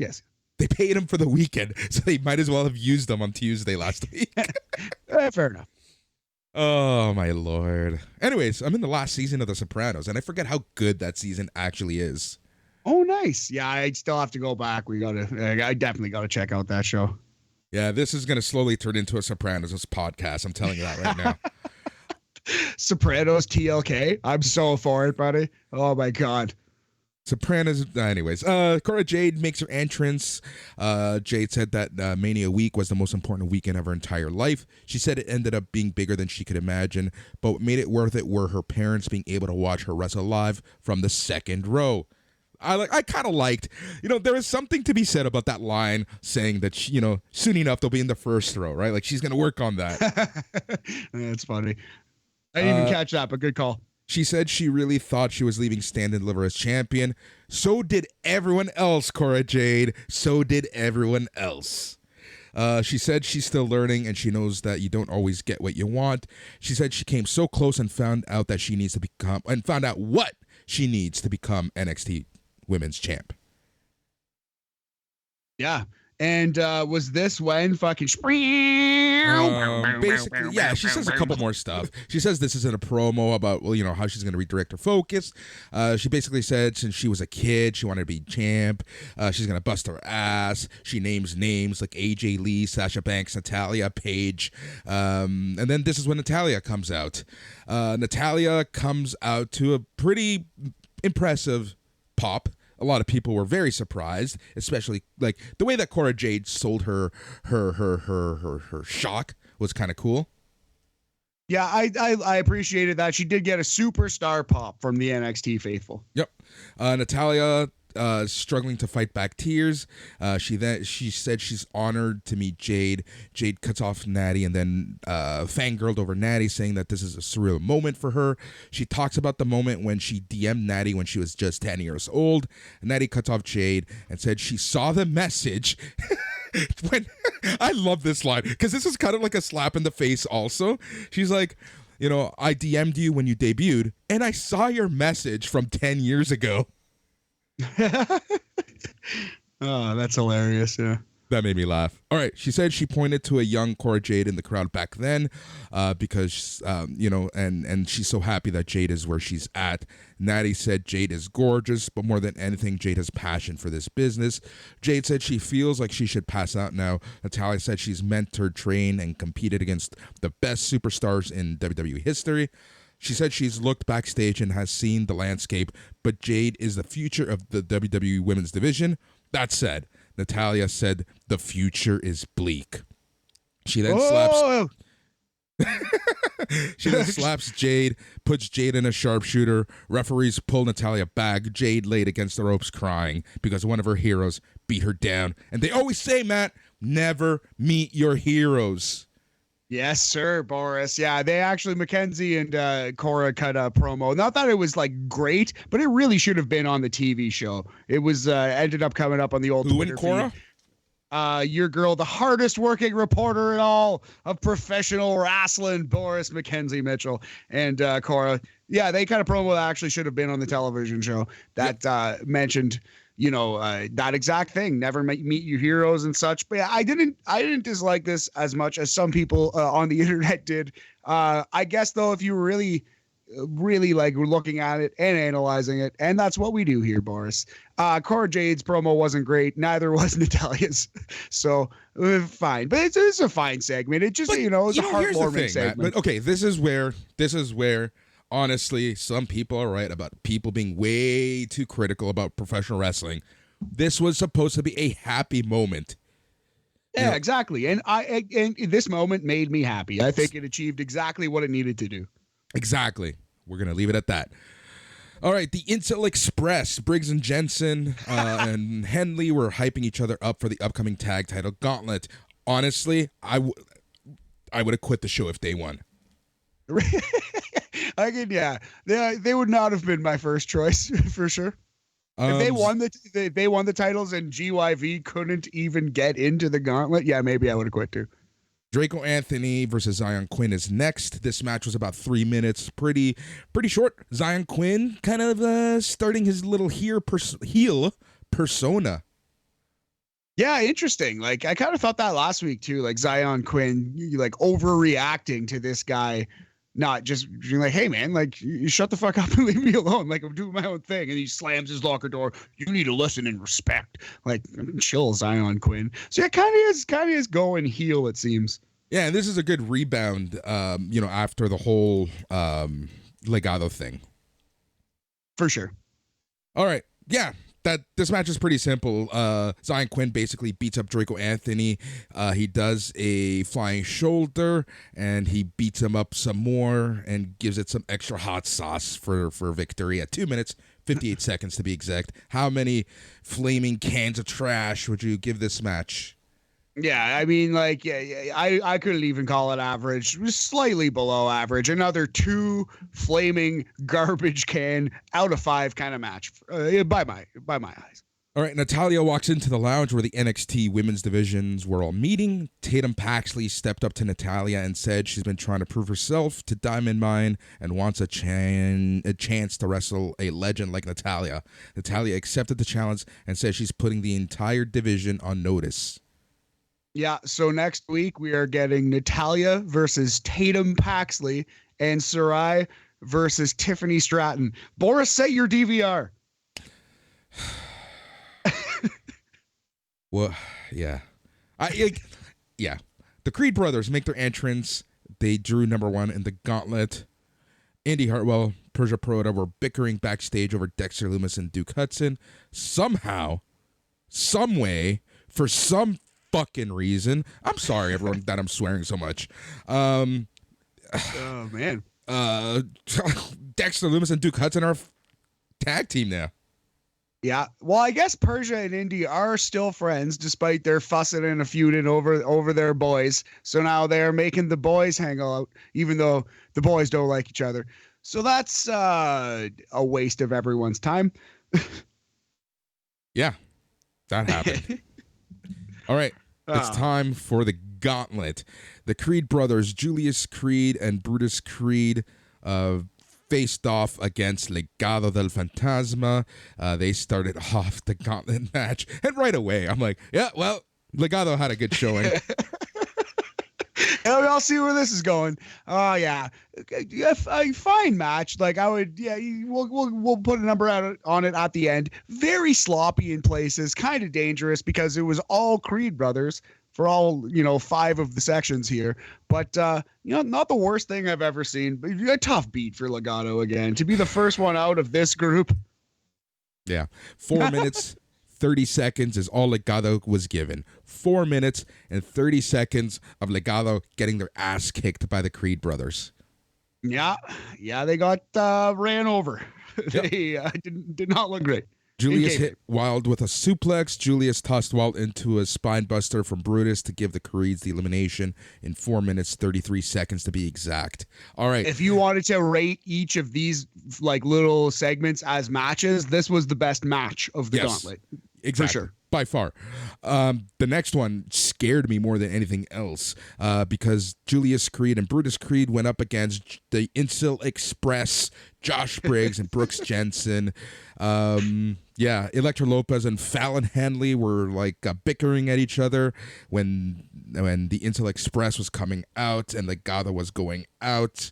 They paid him for the weekend, so they might as well have used him on Tuesday last week. Fair enough. Oh my lord. Anyways, I'm in the last season of The Sopranos, and I forget how good that season actually is. Oh, nice. Yeah, I still have to go back. I definitely gotta check out that show. Yeah, this is gonna slowly turn into a Sopranos podcast. I'm telling you that right now. Sopranos TLK. I'm so for it, buddy. Oh my god. Sopranos. Anyways, Cora Jade makes her entrance. Jade said that Mania week was the most important weekend of her entire life. She said it ended up being bigger than she could imagine, but what made it worth it were her parents being able to watch her wrestle live from the second row. I kind of liked, there is something to be said about that line saying that, soon enough they'll be in the first row, right? Like she's going to work on that. That's funny. I didn't even catch that, but good call. She said she really thought she was leaving Stand and Deliver as champion. So did everyone else, Cora Jade. So did everyone else. She said she's still learning and she knows that you don't always get what you want. She said she came so close and found out what she needs to become NXT Women's Champ. Yeah. And was this when fucking basically, yeah, she says a couple more stuff. She says this isn't a promo about, how she's going to redirect her focus. She basically said since she was a kid, she wanted to be champ. She's going to bust her ass. She names names like AJ Lee, Sasha Banks, Natalya, Paige. And then this is when Natalya comes out. Natalya comes out to a pretty impressive pop. A lot of people were very surprised, especially like the way that Cora Jade sold her shock was kind of cool. Yeah, I appreciated that. She did get a superstar pop from the NXT faithful. Yep. Natalya struggling to fight back tears. She said she's honored to meet Jade. Jade cuts off Natty and then fangirled over Natty, saying that this is a surreal moment for her. She talks about the moment when she DM'd Natty when she was just 10 years old. Natty cuts off Jade and said she saw the message. I love this line because this is kind of like a slap in the face also. She's like, I DM'd you when you debuted and I saw your message from 10 years ago. Oh, that's hilarious. Yeah, that made me laugh. All right, she said she pointed to a young Cora Jade in the crowd back then because and she's so happy that Jade is where she's at. Natty said Jade is gorgeous, but more than anything, Jade has passion for this business. Jade said she feels like she should pass out now. Natalya said she's mentored, trained, and competed against the best superstars in WWE history. She said she's looked backstage and has seen the landscape, but Jade is the future of the WWE Women's Division. That said, Natalya said the future is bleak. She then slaps Jade, puts Jade in a sharpshooter. Referees pull Natalya back. Jade laid against the ropes crying because one of her heroes beat her down. And they always say, Matt, never meet your heroes. Yes, sir, Boris. Yeah, they actually, Mackenzie and Cora cut a promo. Not that it was like great, but it really should have been on the TV show. It was ended up coming up on the old Twitter Cora? Feed. Your girl, the hardest working reporter in all of professional wrestling, Boris Mackenzie Mitchell and Cora. Yeah, they cut a promo that actually should have been on the television show that mentioned that exact thing, never meet your heroes and such. But I didn't dislike this as much as some people on the internet did. I guess though, if you were really like looking at it and analyzing it, and that's what we do here, Boris. Cora Jade's promo wasn't great. Neither was Natalya's. So fine, but it's a fine segment. It just, it's a heartwarming segment. Matt, but okay, this is where honestly, some people are right about people being way too critical about professional wrestling. This was supposed to be a happy moment. Yeah, exactly. And this moment made me happy. I think it achieved exactly what it needed to do. Exactly. We're going to leave it at that. All right, the Intel Express, Briggs and Jensen and Henley were hyping each other up for the upcoming tag title Gauntlet. Honestly, I would have quit the show if they won. They would not have been my first choice for sure. If they won the titles and GYV couldn't even get into the Gauntlet, yeah, maybe I would have quit too. Draco Anthony versus Zion Quinn is next. This match was about 3 minutes, pretty short. Zion Quinn kind of starting his little heel persona. Yeah, interesting. Like I kind of thought that last week too. Like Zion Quinn, like overreacting to this guy not just being like, hey man, like you shut the fuck up and leave me alone. Like I'm doing my own thing. And he slams his locker door. You need to listen and respect. Like chill, Zion Quinn. So yeah, kind of is going heel, it seems. Yeah, and this is a good rebound, after the whole Legado thing. For sure. All right. Yeah. This match is pretty simple. Zion Quinn basically beats up Draco Anthony. He does a flying shoulder, and he beats him up some more and gives it some extra hot sauce for victory at 2 minutes, 58 seconds to be exact. How many flaming cans of trash would you give this match? Yeah, I mean, like, I couldn't even call it average. It was slightly below average. Another 2 flaming garbage can out of 5 kind of match by my eyes. All right, Natalya walks into the lounge where the NXT women's divisions were all meeting. Tatum Paxley stepped up to Natalya and said she's been trying to prove herself to Diamond Mine and wants a chance to wrestle a legend like Natalya. Natalya accepted the challenge and said she's putting the entire division on notice. Yeah, so next week we are getting Natalya versus Tatum Paxley and Sarai versus Tiffany Stratton. Boris, set your DVR. Well, yeah. The Creed brothers make their entrance. They drew number 1 in the Gauntlet. Indy Hartwell, Persia Prota were bickering backstage over Dexter Lumis and Duke Hudson. Somehow, some way, for some fucking reason. I'm sorry, everyone, that I'm swearing so much. Oh man. Dexter Lumis and Duke Hudson are a tag team now. Yeah. Well, I guess Persia and Indy are still friends despite their fussing and feuding over their boys. So now they're making the boys hang out, even though the boys don't like each other. So that's a waste of everyone's time. Yeah, that happened. All right. It's time for the Gauntlet. The Creed brothers, Julius Creed and Brutus Creed, faced off against Legado del Fantasma. They started off the Gauntlet match, and right away, I'm like, yeah, well, Legado had a good showing. I'll see where this is going. Oh yeah, a fine match. Like I would, yeah. We'll put a number on it at the end. Very sloppy in places, kind of dangerous because it was all Creed brothers for all 5 of the sections here. But not the worst thing I've ever seen. But a tough beat for Legado again to be the first one out of this group. Yeah, 4 minutes. 30 seconds is all Legado was given. 4 minutes and 30 seconds of Legado getting their ass kicked by the Creed brothers. Yeah, they got ran over. Yep. They did not look great. Julius hit Wild with a suplex. Julius tossed Wild into a spine buster from Brutus to give the Creeds the elimination in 4 minutes, 33 seconds to be exact. All right. If you wanted to rate each of these like little segments as matches, this was the best match of the Gauntlet. Exactly. For sure. By far. The next one scared me more than anything else because Julius Creed and Brutus Creed went up against the Incel Express, Josh Briggs and Brooks Jensen. Electra Lopez and Fallon Henley were like bickering at each other when the Incel Express was coming out and Legado was going out.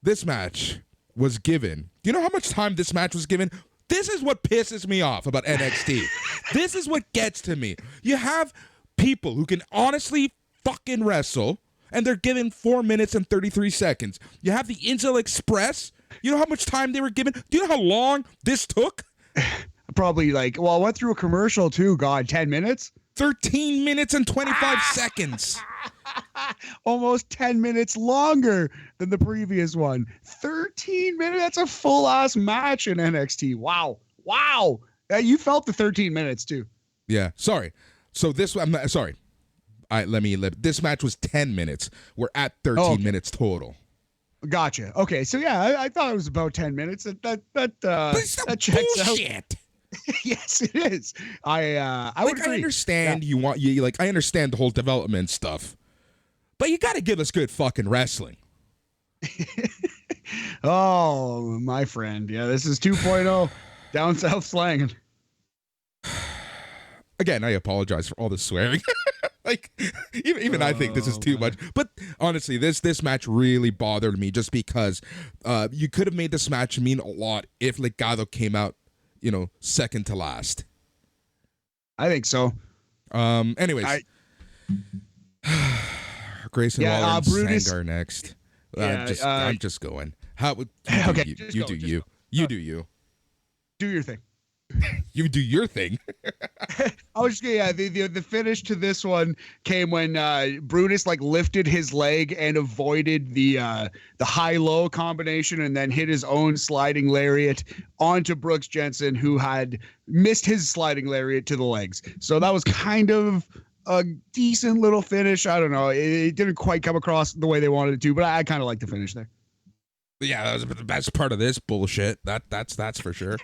This match was given. Do you know how much time this match was given? This is what pisses me off about NXT. This is what gets to me. You have people who can honestly fucking wrestle, and they're given 4 minutes and 33 seconds. You have the Incel Express. You know how much time they were given? Do you know how long this took? Probably I went through a commercial too. God, 10 minutes? 13 minutes and 25 seconds. Almost 10 minutes longer than the previous one. 13 minutes. That's a full ass match in NXT. Wow. You felt the 13 minutes too. Yeah. Sorry. So this match was 10 minutes. We're at 13 minutes total. Gotcha. Okay. So yeah, I thought it was about 10 minutes. That checks bullshit. Out. Yes, it is. I would agree. I understand I understand the whole development stuff. But you got to give us good fucking wrestling. Oh, my friend. Yeah, this is 2.0 down south slang. Again, I apologize for all the swearing. Like, even I think this is too much. But honestly, this match really bothered me just because you could have made this match mean a lot if Legado came out, second to last. I think so. Anyways, Grayson Waller and Brutus, Sangha next. Yeah, I'm just going. How would okay? You do you. Do your thing. You do your thing. I was just the finish to this one came when Brutus lifted his leg and avoided the high-low combination and then hit his own sliding lariat onto Brooks Jensen, who had missed his sliding lariat to the legs. So that was kind of a decent little finish. I don't know. It didn't quite come across the way they wanted it to, but I kind of like the finish there. Yeah, that was the best part of this bullshit. That's for sure.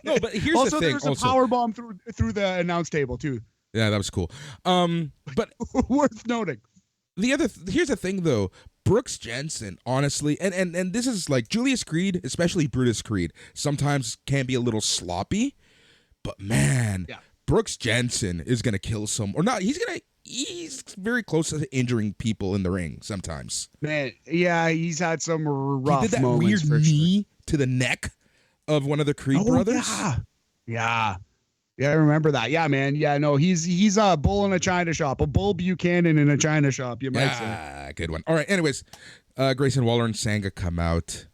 No, but here's also, the thing. There's a power bomb through the announce table too. Yeah, that was cool. But worth noting. Here's the thing though. Brooks Jensen, honestly, and this is Julius Creed, especially Brutus Creed, sometimes can be a little sloppy. But man, Brooks Jensen is gonna kill or not. He's very close to injuring people in the ring sometimes. Man, yeah, he's had some rough he did that moments. Weird knee to the neck of one of the Creed brothers. Yeah, I remember that. Yeah, man. Yeah, no, he's a bull in a china shop, a Bull Buchanan in a china shop. You might say. Good one. All right. Anyways, Grayson Waller and Sangha come out.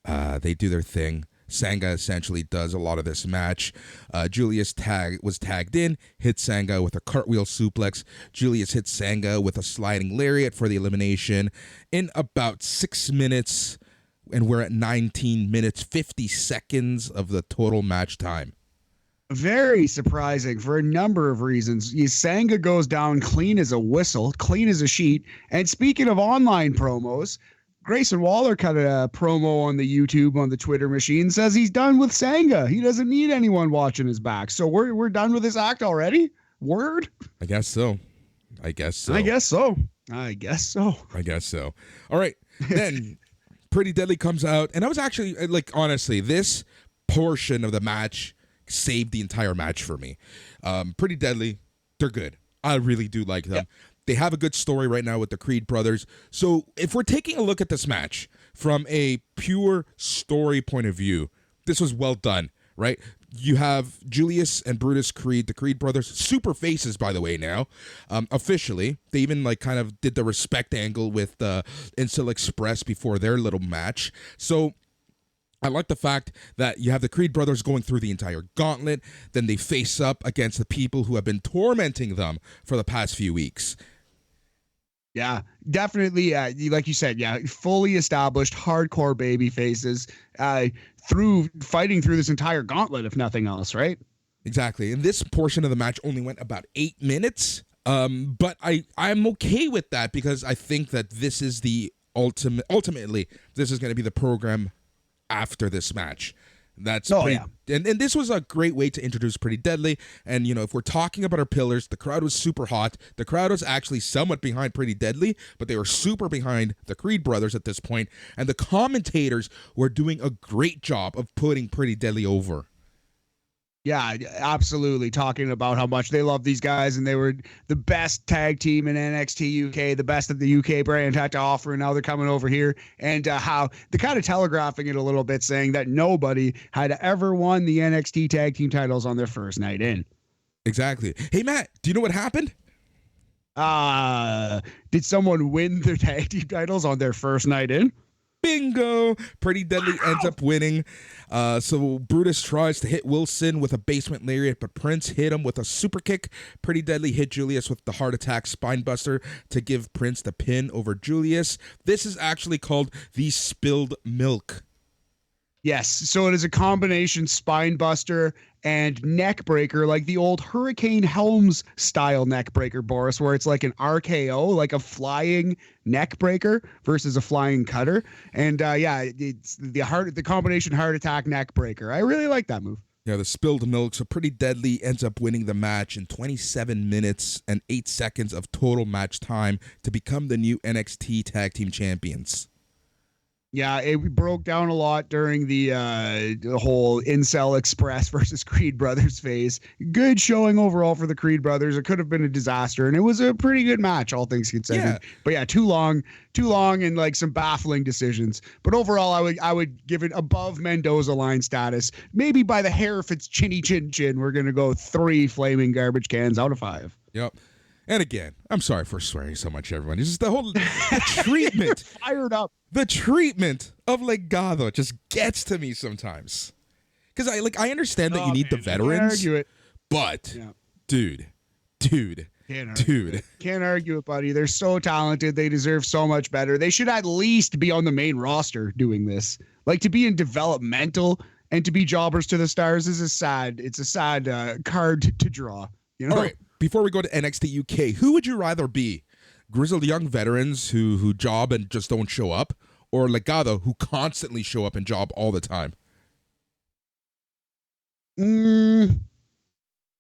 They do their thing. Sangha essentially does a lot of this match. Julius was tagged in, hit Sangha with a cartwheel suplex. Julius hit Sangha with a sliding lariat for the elimination in about 6 minutes, and we're at 19 minutes, 50 seconds of the total match time. Very surprising for a number of reasons. Sangha goes down clean as a whistle, clean as a sheet. And speaking of online promos, Grayson Waller cut a promo on the YouTube, on the Twitter machine, says he's done with Sangha. He doesn't need anyone watching his back. So we're done with this act already? Word? I guess so. All right. Then Pretty Deadly comes out, and I was actually, honestly, this portion of the match saved the entire match for me. Pretty Deadly, they're good. I really do like them. Yep. They have a good story right now with the Creed brothers. So if we're taking a look at this match from a pure story point of view, this was well done, right? You have Julius and Brutus Creed, the Creed brothers, super faces, by the way, now. Officially, they even kind of did the respect angle with Instant Express before their little match. So I like the fact that you have the Creed brothers going through the entire gauntlet, then they face up against the people who have been tormenting them for the past few weeks. Yeah, definitely. Like you said, fully established hardcore baby faces fighting through this entire gauntlet, if nothing else, right? Exactly. And this portion of the match only went about 8 minutes. But I'm okay with that because I think that this is the ultimately, this is going to be the program after this match. That's and this was a great way to introduce Pretty Deadly. And if we're talking about our pillars, the crowd was super hot. The crowd was actually somewhat behind Pretty Deadly, but they were super behind the Creed brothers at this point. And the commentators were doing a great job of putting Pretty Deadly over. Yeah, absolutely. Talking about how much they love these guys and they were the best tag team in NXT UK, the best that the UK brand had to offer, and now they're coming over here. And how they're kind of telegraphing it a little bit, saying that nobody had ever won the NXT Tag Team titles on their first night in. Exactly. Hey, Matt, do you know what happened? Did someone win their tag team titles on their first night in? Bingo! Pretty Deadly ends up winning. So Brutus tries to hit Wilson with a basement lariat, but Prince hit him with a super kick. Pretty Deadly hit Julius with the heart attack spinebuster to give Prince the pin over Julius. This is actually called the spilled milk. Yes, so it is a combination spine buster and neck breaker, like the old Hurricane Helms style neck breaker, Boris, where it's like an RKO, like a flying neck breaker versus a flying cutter. And it's the combination heart attack neck breaker. I really like that move. Yeah, the spilled milk. So Pretty Deadly ends up winning the match in 27 minutes and 8 seconds of total match time to become the new NXT Tag Team Champions. Yeah, it broke down a lot during the whole Incel Express versus Creed Brothers phase. Good showing overall for the Creed Brothers. It could have been a disaster, and it was a pretty good match, all things Yeah. considered. But yeah, too long, and like some baffling decisions. But overall, I would give it above Mendoza line status. Maybe by the hair if it's chinny chin chin. We're gonna go 3 flaming garbage cans out of 5. Yep. And again, I'm sorry for swearing so much, everyone. It's just the treatment. Fired up. The treatment of Legado just gets to me sometimes. Because I understand that you need the veterans. Can't argue it. But, Yeah. dude. Can't argue it, buddy. They're so talented. They deserve so much better. They should at least be on the main roster doing this. Like, to be in developmental and to be jobbers to the stars is a sad card to draw. You know? All right. Before we go to NXT UK, who would you rather be? Grizzled young veterans who job and just don't show up, or Legado who constantly show up and job all the time?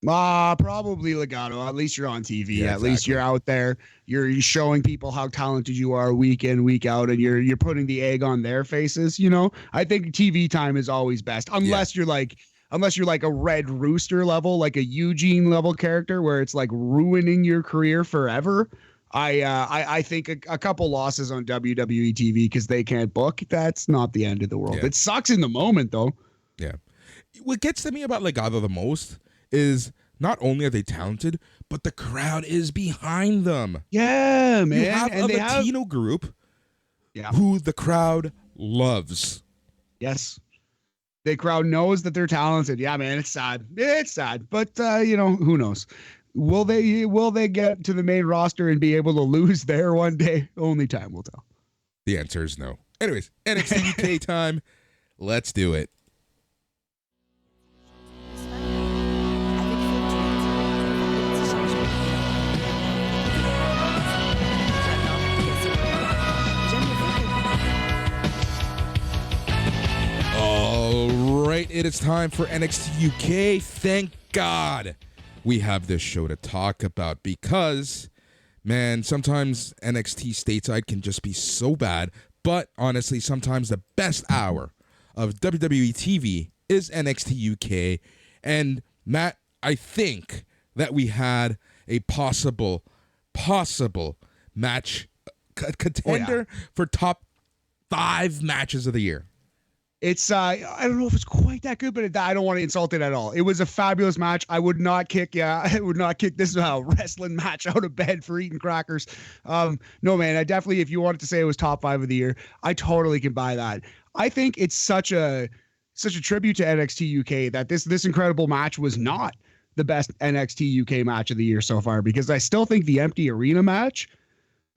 Probably Legado. At least you're on TV. Yeah, At least you're out there. You're showing people how talented you are week in, week out, and you're putting the egg on their faces. You know, I think TV time is always best, unless you're like a Red Rooster level, like a Eugene level character where it's like ruining your career forever. I think a couple losses on WWE TV because they can't book, that's not the end of the world. Yeah. It sucks in the moment though. Yeah. What gets to me about Legado the most is not only are they talented, but the crowd is behind them. Yeah, man. You have and a Latino group who the crowd loves. Yes. The crowd knows that they're talented. Yeah, man, it's sad. It's sad. But who knows? Will they get to the main roster and be able to lose there one day? Only time will tell. The answer is no. Anyways, NXT UK time. Let's do it. All right, it is time for NXT UK. Thank God we have this show to talk about because, man, sometimes NXT stateside can just be so bad. But honestly, sometimes the best hour of WWE TV is NXT UK. And Matt, I think that we had a possible match contender for top 5 matches of the year. It's I don't know if it's quite that good, but I don't want to insult it at all. It was a fabulous match. I would not kick this wrestling match out of bed for eating crackers. No, man, I definitely, if you wanted to say it was top 5 of the year, I totally can buy that. I think it's such a tribute to NXT UK that this incredible match was not the best NXT UK match of the year so far, because I still think the empty arena match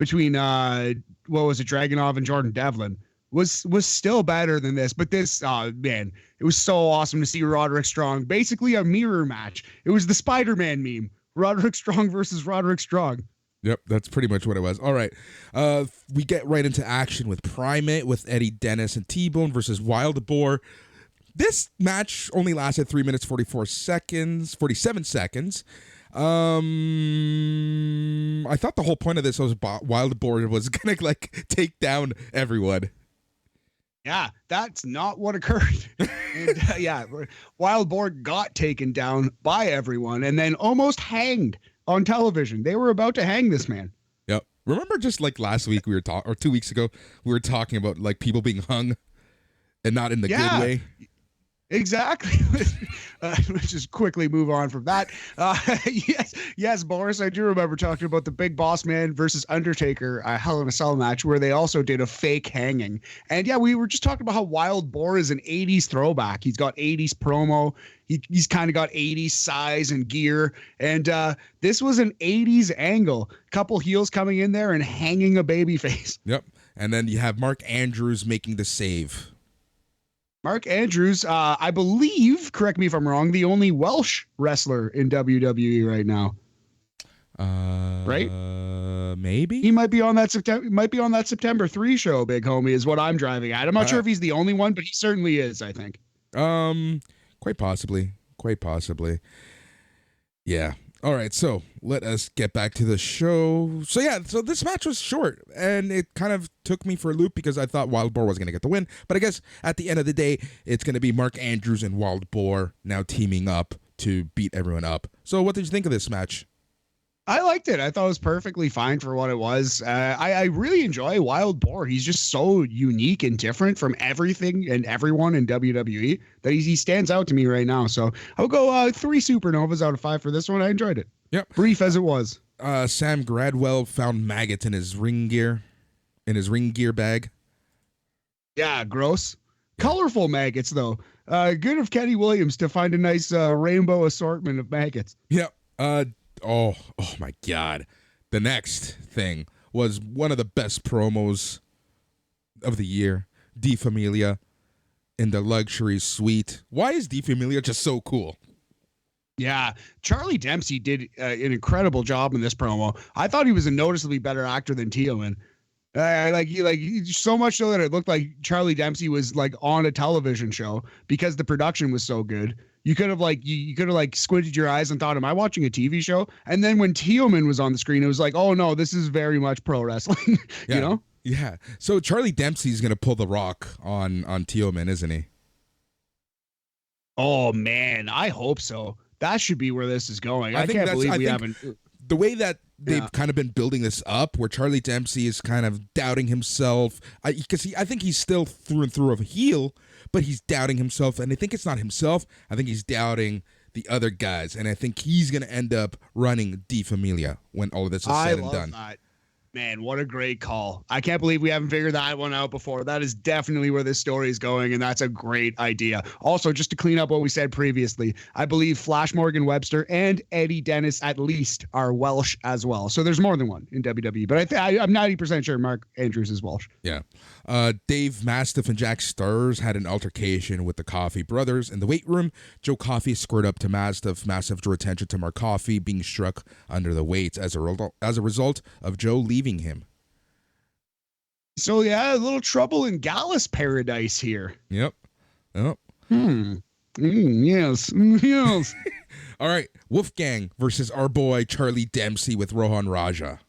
between Dragunov and Jordan Devlin was still better than this. But this, man, it was so awesome to see Roderick Strong, basically a mirror match. It was the Spider-Man meme, Roderick Strong versus Roderick Strong. Yep, that's pretty much what it was. All right, we get right into action with Primate, with Eddie Dennis and T-Bone versus Wild Boar. This match only lasted 3 minutes 47 seconds. I thought the whole point of this was Wild Boar was gonna take down everyone. Yeah, that's not what occurred. And Wild Boar got taken down by everyone and then almost hanged on television. They were about to hang this man. Yep. Remember just last week we were or 2 weeks ago, we were talking about people being hung and not in the good way. Exactly. Let's just quickly move on from that. Yes, Boris, I do remember talking about the Big Boss Man versus Undertaker, a Hell in a Cell match where they also did a fake hanging. And yeah, we were just talking about how Wild Boar is an 80s throwback. He's got 80s promo. He's kind of got 80s size and gear. And this was an 80s angle. Couple heels coming in there and hanging a baby face. Yep. And then you have Mark Andrews making the save. Mark Andrews, I believe, correct me if I'm wrong, the only Welsh wrestler in WWE right now. Right? Maybe he might be on that September 3 show. Big homie is what I'm driving at. I'm not sure if he's the only one, but he certainly is. I think. Quite possibly. Yeah. All right, so let us get back to the show. So this match was short, and it kind of took me for a loop because I thought Wild Boar was going to get the win. But I guess at the end of the day, it's going to be Mark Andrews and Wild Boar now teaming up to beat everyone up. So what did you think of this match? I liked it. I thought it was perfectly fine for what it was. I really enjoy Wild Boar. He's just so unique and different from everything and everyone in WWE that he stands out to me right now. So I'll go 3 supernovas out of 5 for this one. I enjoyed it. Yep. Brief as it was. Sam Gradwell found maggots in his ring gear bag. Yeah, gross. Colorful maggots, though. Good of Kenny Williams to find a nice rainbow assortment of maggots. Yep. Oh my God. The next thing was one of the best promos of the year. D Familia in the luxury suite. Why is D Familia just so cool? Yeah, Charlie Dempsey did an incredible job in this promo. I thought he was a noticeably better actor than Tioman. So much so that it looked like Charlie Dempsey was like on a television show because the production was so good. You could have you could have squinted your eyes and thought, am I watching a TV show? And then when Tioman was on the screen, it was like, oh no, this is very much pro wrestling. Yeah. You know? Yeah. So Charlie Dempsey's gonna pull the Rock on Tioman, isn't he? Oh man, I hope so. That should be where this is going. I can't believe we haven't. The way that they've kind of been building this up, where Charlie Dempsey is kind of doubting himself, because I think he's still through and through of a heel, but he's doubting himself, and I think it's not himself. I think he's doubting the other guys, and I think he's going to end up running D Familia when all of this is said and done. That. Man, what a great call. I can't believe we haven't figured that one out before. That is definitely where this story is going, and that's a great idea. Also, just to clean up what we said previously, I believe Flash Morgan Webster and Eddie Dennis at least are Welsh as well. So there's more than one in WWE, but I'm 90% sure Mark Andrews is Welsh. Yeah. Dave Mastiff and Jack Stars had an altercation with the Coffey brothers in the weight room. Joe Coffey squared up to Mastiff. Mastiff drew attention to Mark Coffey being struck under the weights as a result of Joe leaving him. So yeah, a little trouble in Gallus paradise here. Yep. Yes. All right, Wolfgang versus our boy Charlie Dempsey with Rohan Raja.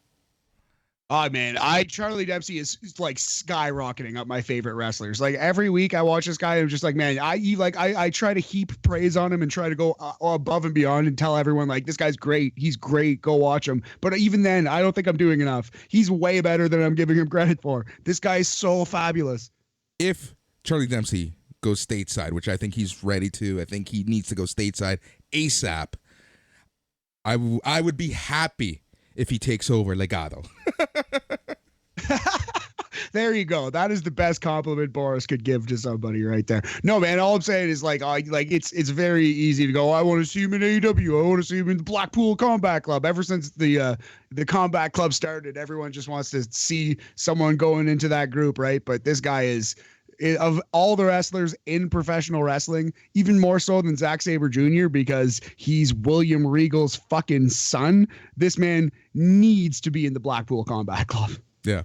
Oh man, Charlie Dempsey is like skyrocketing up my favorite wrestlers. Like every week I watch this guy and I'm just like, man, I try to heap praise on him and try to go above and beyond and tell everyone like, this guy's great. He's great. Go watch him. But even then, I don't think I'm doing enough. He's way better than I'm giving him credit for. This guy is so fabulous. If Charlie Dempsey goes stateside, which I think he's ready to, I think he needs to go stateside ASAP. I would be happy if he takes over Legado. There you go. That is the best compliment Boris could give to somebody right there. No, man, all I'm saying is it's very easy to go, I want to see him in AEW. I want to see him in the Blackpool Combat Club. Ever since the Combat Club started, everyone just wants to see someone going into that group, right? But this guy is, of all the wrestlers in professional wrestling, even more so than Zack Sabre Jr. because he's William Regal's fucking son. This man needs to be in the Blackpool Combat Club. Yeah.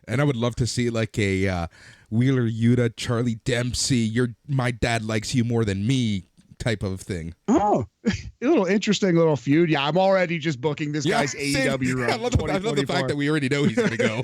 And I would love to see like a Wheeler Yuta, Charlie Dempsey, my dad likes you more than me type of thing. Oh, a little interesting little feud. Yeah, I'm already just booking this guy's AEW run. I love the fact that we already know he's going to go.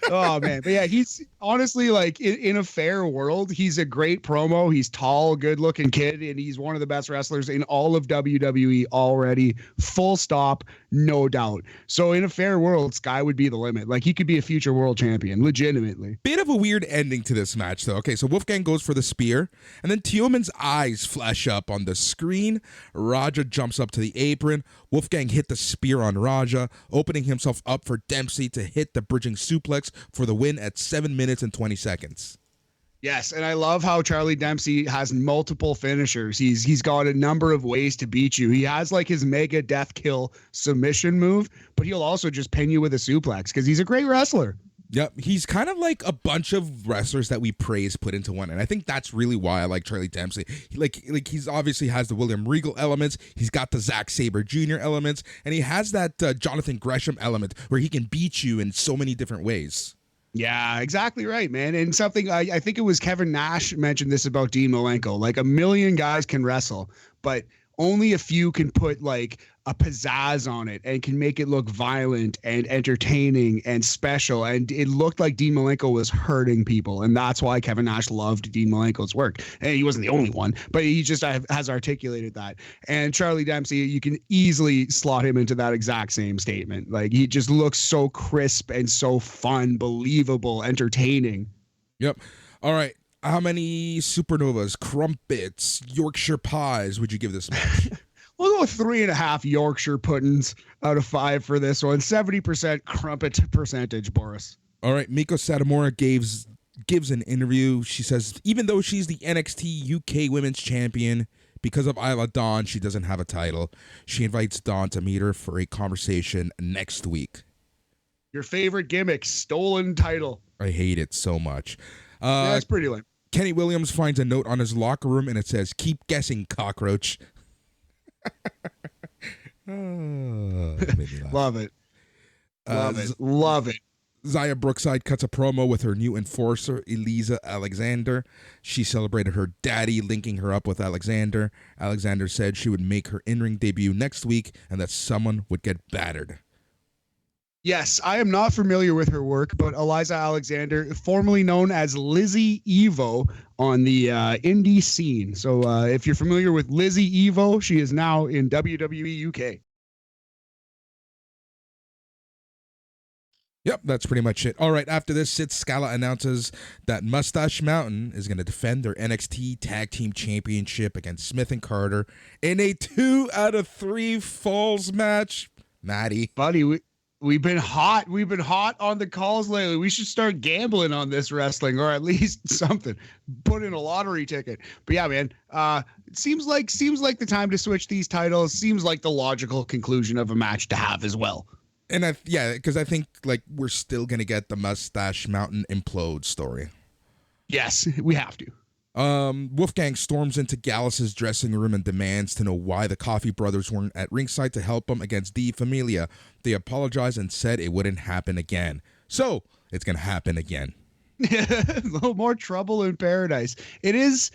Oh man, but yeah, he's honestly like in a fair world, he's a great promo. He's tall, good looking kid, and he's one of the best wrestlers in all of WWE already. Full stop, no doubt. So in a fair world, Sky would be the limit. Like he could be a future world champion, legitimately. Bit of a weird ending to this match, though. Okay, so Wolfgang goes for the spear, and then Tioman's eyes flash up on the screen. Raja jumps up to the apron. Wolfgang hit the spear on Raja, opening himself up for Dempsey to hit the bridging suplex for the win at 7 minutes and 20 seconds. Yes, and I love how Charlie Dempsey has multiple finishers. He's got a number of ways to beat you. He has like his mega death kill submission move, but he'll also just pin you with a suplex because he's a great wrestler. Yep, he's kind of like a bunch of wrestlers that we praise put into one, and I think that's really why I like Charlie Dempsey. He's obviously has the William Regal elements, he's got the Zack Sabre Jr. elements, and he has that Jonathan Gresham element where he can beat you in so many different ways. Yeah, exactly right, man. And something I think it was Kevin Nash mentioned this about Dean Malenko. Like a million guys can wrestle, but only a few can put like a pizzazz on it and can make it look violent and entertaining and special. And it looked like Dean Malenko was hurting people. And that's why Kevin Nash loved Dean Malenko's work. And he wasn't the only one, but he just has articulated that. And Charlie Dempsey, you can easily slot him into that exact same statement. Like, he just looks so crisp and so fun, believable, entertaining. Yep. All right. How many supernovas, crumpets, Yorkshire pies would you give this match? We'll go 3.5 Yorkshire puddings out of 5 for this one. 70% crumpet percentage, Boris. All right. Miko Satomura gives an interview. She says, even though she's the NXT UK Women's Champion, because of Isla Dawn, she doesn't have a title. She invites Dawn to meet her for a conversation next week. Your favorite gimmick, stolen title. I hate it so much. Yeah, it's pretty lame. Kenny Williams finds a note on his locker room, and it says, "Keep guessing, cockroach." Love it. Love it. Zaya Brookside cuts a promo with her new enforcer, Elisa Alexander. She celebrated her daddy, linking her up with Alexander. Alexander said she would make her in-ring debut next week and that someone would get battered. Yes, I am not familiar with her work, but Eliza Alexander, formerly known as Lizzie Evo on the indie scene. So if you're familiar with Lizzie Evo, she is now in WWE UK. Yep, that's pretty much it. All right, after this, Sid Scala announces that Mustache Mountain is going to defend their NXT Tag Team Championship against Smith and Carter in a 2 out of 3 falls match. Maddie. Buddy, we've been hot. We've been hot on the calls lately. We should start gambling on this wrestling, or at least something. Put in a lottery ticket. But yeah, man, it seems like the time to switch these titles. Seems like the logical conclusion of a match to have as well. And because I think like we're still gonna get the Mustache Mountain implode story. Yes, we have to. Wolfgang storms into Gallus's dressing room and demands to know why the Coffee Brothers weren't at ringside to help him against Die Familia. They apologized and said it wouldn't happen again. So it's gonna happen again. A little more trouble in paradise. It is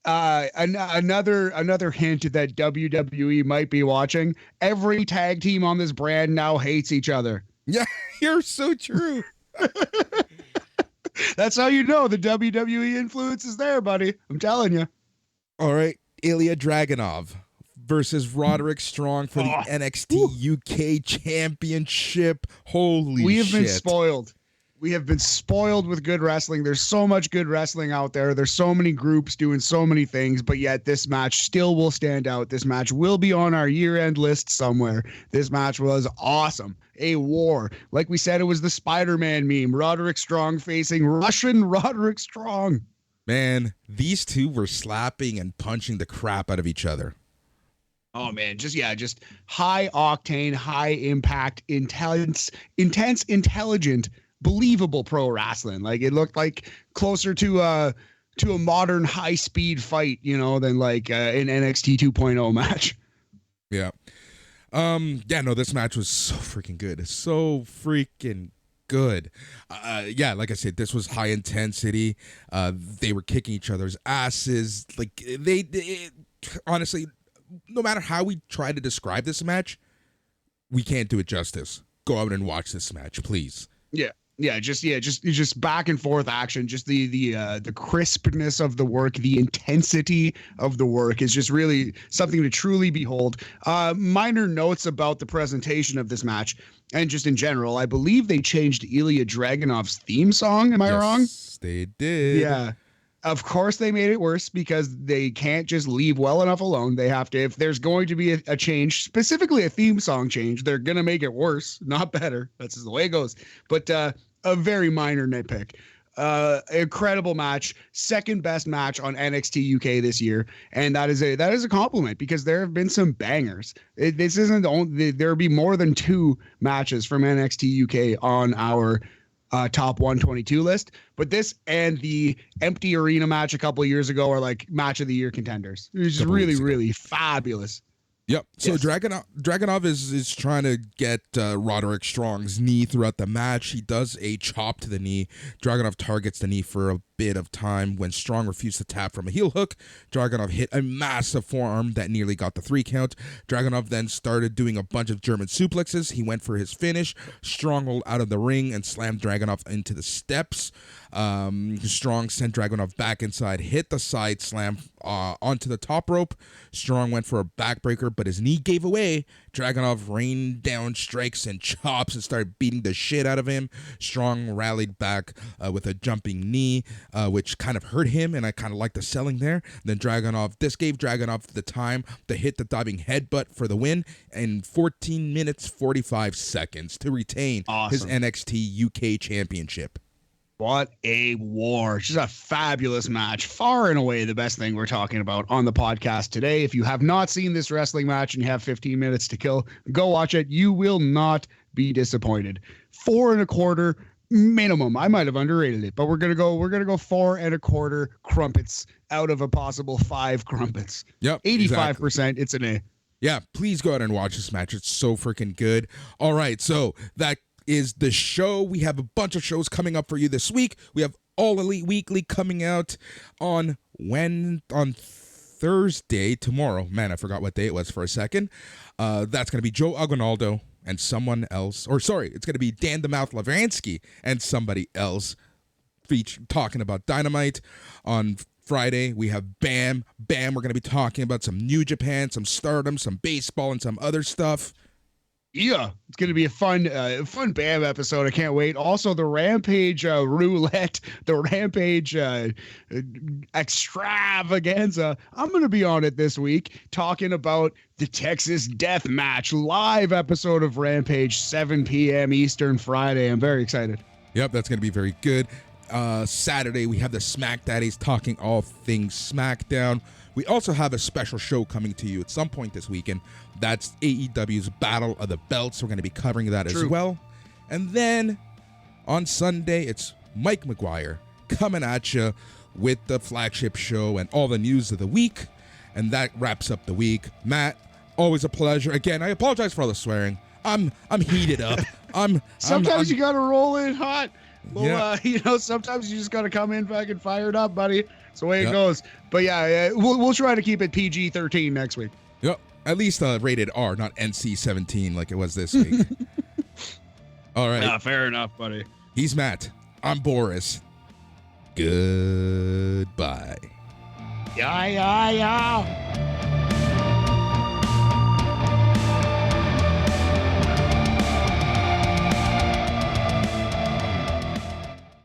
another hint that WWE might be watching. Every tag team on this brand now hates each other. Yeah, you're so true. That's how you know the WWE influence is there, buddy. I'm telling you. All right, Ilya Dragunov versus Roderick Strong for the NXT UK Championship. Holy shit. We have been spoiled. We have been spoiled with good wrestling. There's so much good wrestling out there. There's so many groups doing so many things, but yet this match still will stand out. This match will be on our year-end list somewhere. This match was awesome. A war. Like we said, it was the Spider-Man meme. Roderick Strong facing Russian Roderick Strong. Man, these two were slapping and punching the crap out of each other. Oh man, just high octane, high impact, intense, intelligent, believable pro wrestling. Like it looked like closer to a modern high speed fight, than like an NXT 2.0 match. Yeah. No, this match was so freaking good. It's so freaking good. Like I said, this was high intensity. They were kicking each other's asses. Like they honestly, no matter how we try to describe this match, we can't do it justice. Go out and watch this match, please. Just back and forth action. Just the crispness of the work, the intensity of the work is just really something to truly behold. Minor notes about the presentation of this match and just in general. I believe they changed Ilya Dragunov's theme song. Am I wrong? Yes, they did. Yeah. Of course they made it worse because they can't just leave well enough alone. They have to, if there's going to be a change, specifically a theme song change, they're going to make it worse, not better. That's just the way it goes. But a very minor nitpick. Incredible match, second best match on NXT UK this year, and that is a compliment because there have been some bangers. This isn't the only. There'll be more than 2 matches from NXT UK on our top 122 list, but this and the empty arena match a couple of years ago are like match of the year contenders. It was just really fabulous. Yep. So yes. Dragunov is trying to get Roderick Strong's knee throughout the match. He does a chop to the knee. Dragunov targets the knee for bit of time when Strong refused to tap from a heel hook. Dragunov hit a massive forearm that nearly got the 3 count. Dragunov then started doing a bunch of German suplexes. He went for his finish. Strong rolled out of the ring and slammed Dragunov into the steps. Strong sent Dragunov back inside, hit the side slam onto the top rope. Strong went for a backbreaker, but his knee gave away. Dragunov rained down strikes and chops and started beating the shit out of him. Strong rallied back with a jumping knee, which kind of hurt him, and I kind of liked the selling there. Then this gave Dragunov the time to hit the diving headbutt for the win in 14 minutes 45 seconds to retain his NXT UK championship. What a war. Just a fabulous match. Far and away the best thing we're talking about on the podcast today. If you have not seen this wrestling match and you have 15 minutes to kill, go watch it. You will not be disappointed. 4 1/4 minimum. I might have underrated it, but we're gonna go 4 1/4 crumpets out of a possible 5 crumpets. Yep. 85%. Exactly. It's an A. Yeah, please go out and watch this match. It's so freaking good. All right, so that is the show. We have a bunch of shows coming up for you this week. We have All Elite Weekly coming out on Thursday, tomorrow. Man, I forgot what day it was for a second. That's going to be Joe Aguinaldo and someone else. Or sorry, it's going to be Dan the Mouth Lavansky and somebody else talking about Dynamite. On Friday, we have Bam. We're going to be talking about some New Japan, some Stardom, some baseball, and some other stuff. Yeah, it's going to be a fun Bam episode. I can't wait. Also, the Rampage roulette, the Rampage extravaganza. I'm going to be on it this week talking about the Texas Death Match live episode of Rampage, 7 p.m. Eastern Friday. I'm very excited. Yep, that's going to be very good. Saturday, we have the Smack Daddies talking all things SmackDown. We also have a special show coming to you at some point this weekend. That's AEW's Battle of the Belts. We're going to be covering that as well. And then on Sunday, it's Mike McGuire coming at you with the flagship show and all the news of the week. And that wraps up the week. Matt, always a pleasure. Again, I apologize for all the swearing. I'm heated up. Sometimes you got to roll in hot. Well, yeah. Sometimes you just got to come in fucking fired up, buddy. It's the way it goes. But yeah, we'll try to keep it PG-13 next week. Yep. At least rated R, not NC-17 like it was this week. All right. Yeah, fair enough, buddy. He's Matt. I'm Boris. Goodbye. Yeah.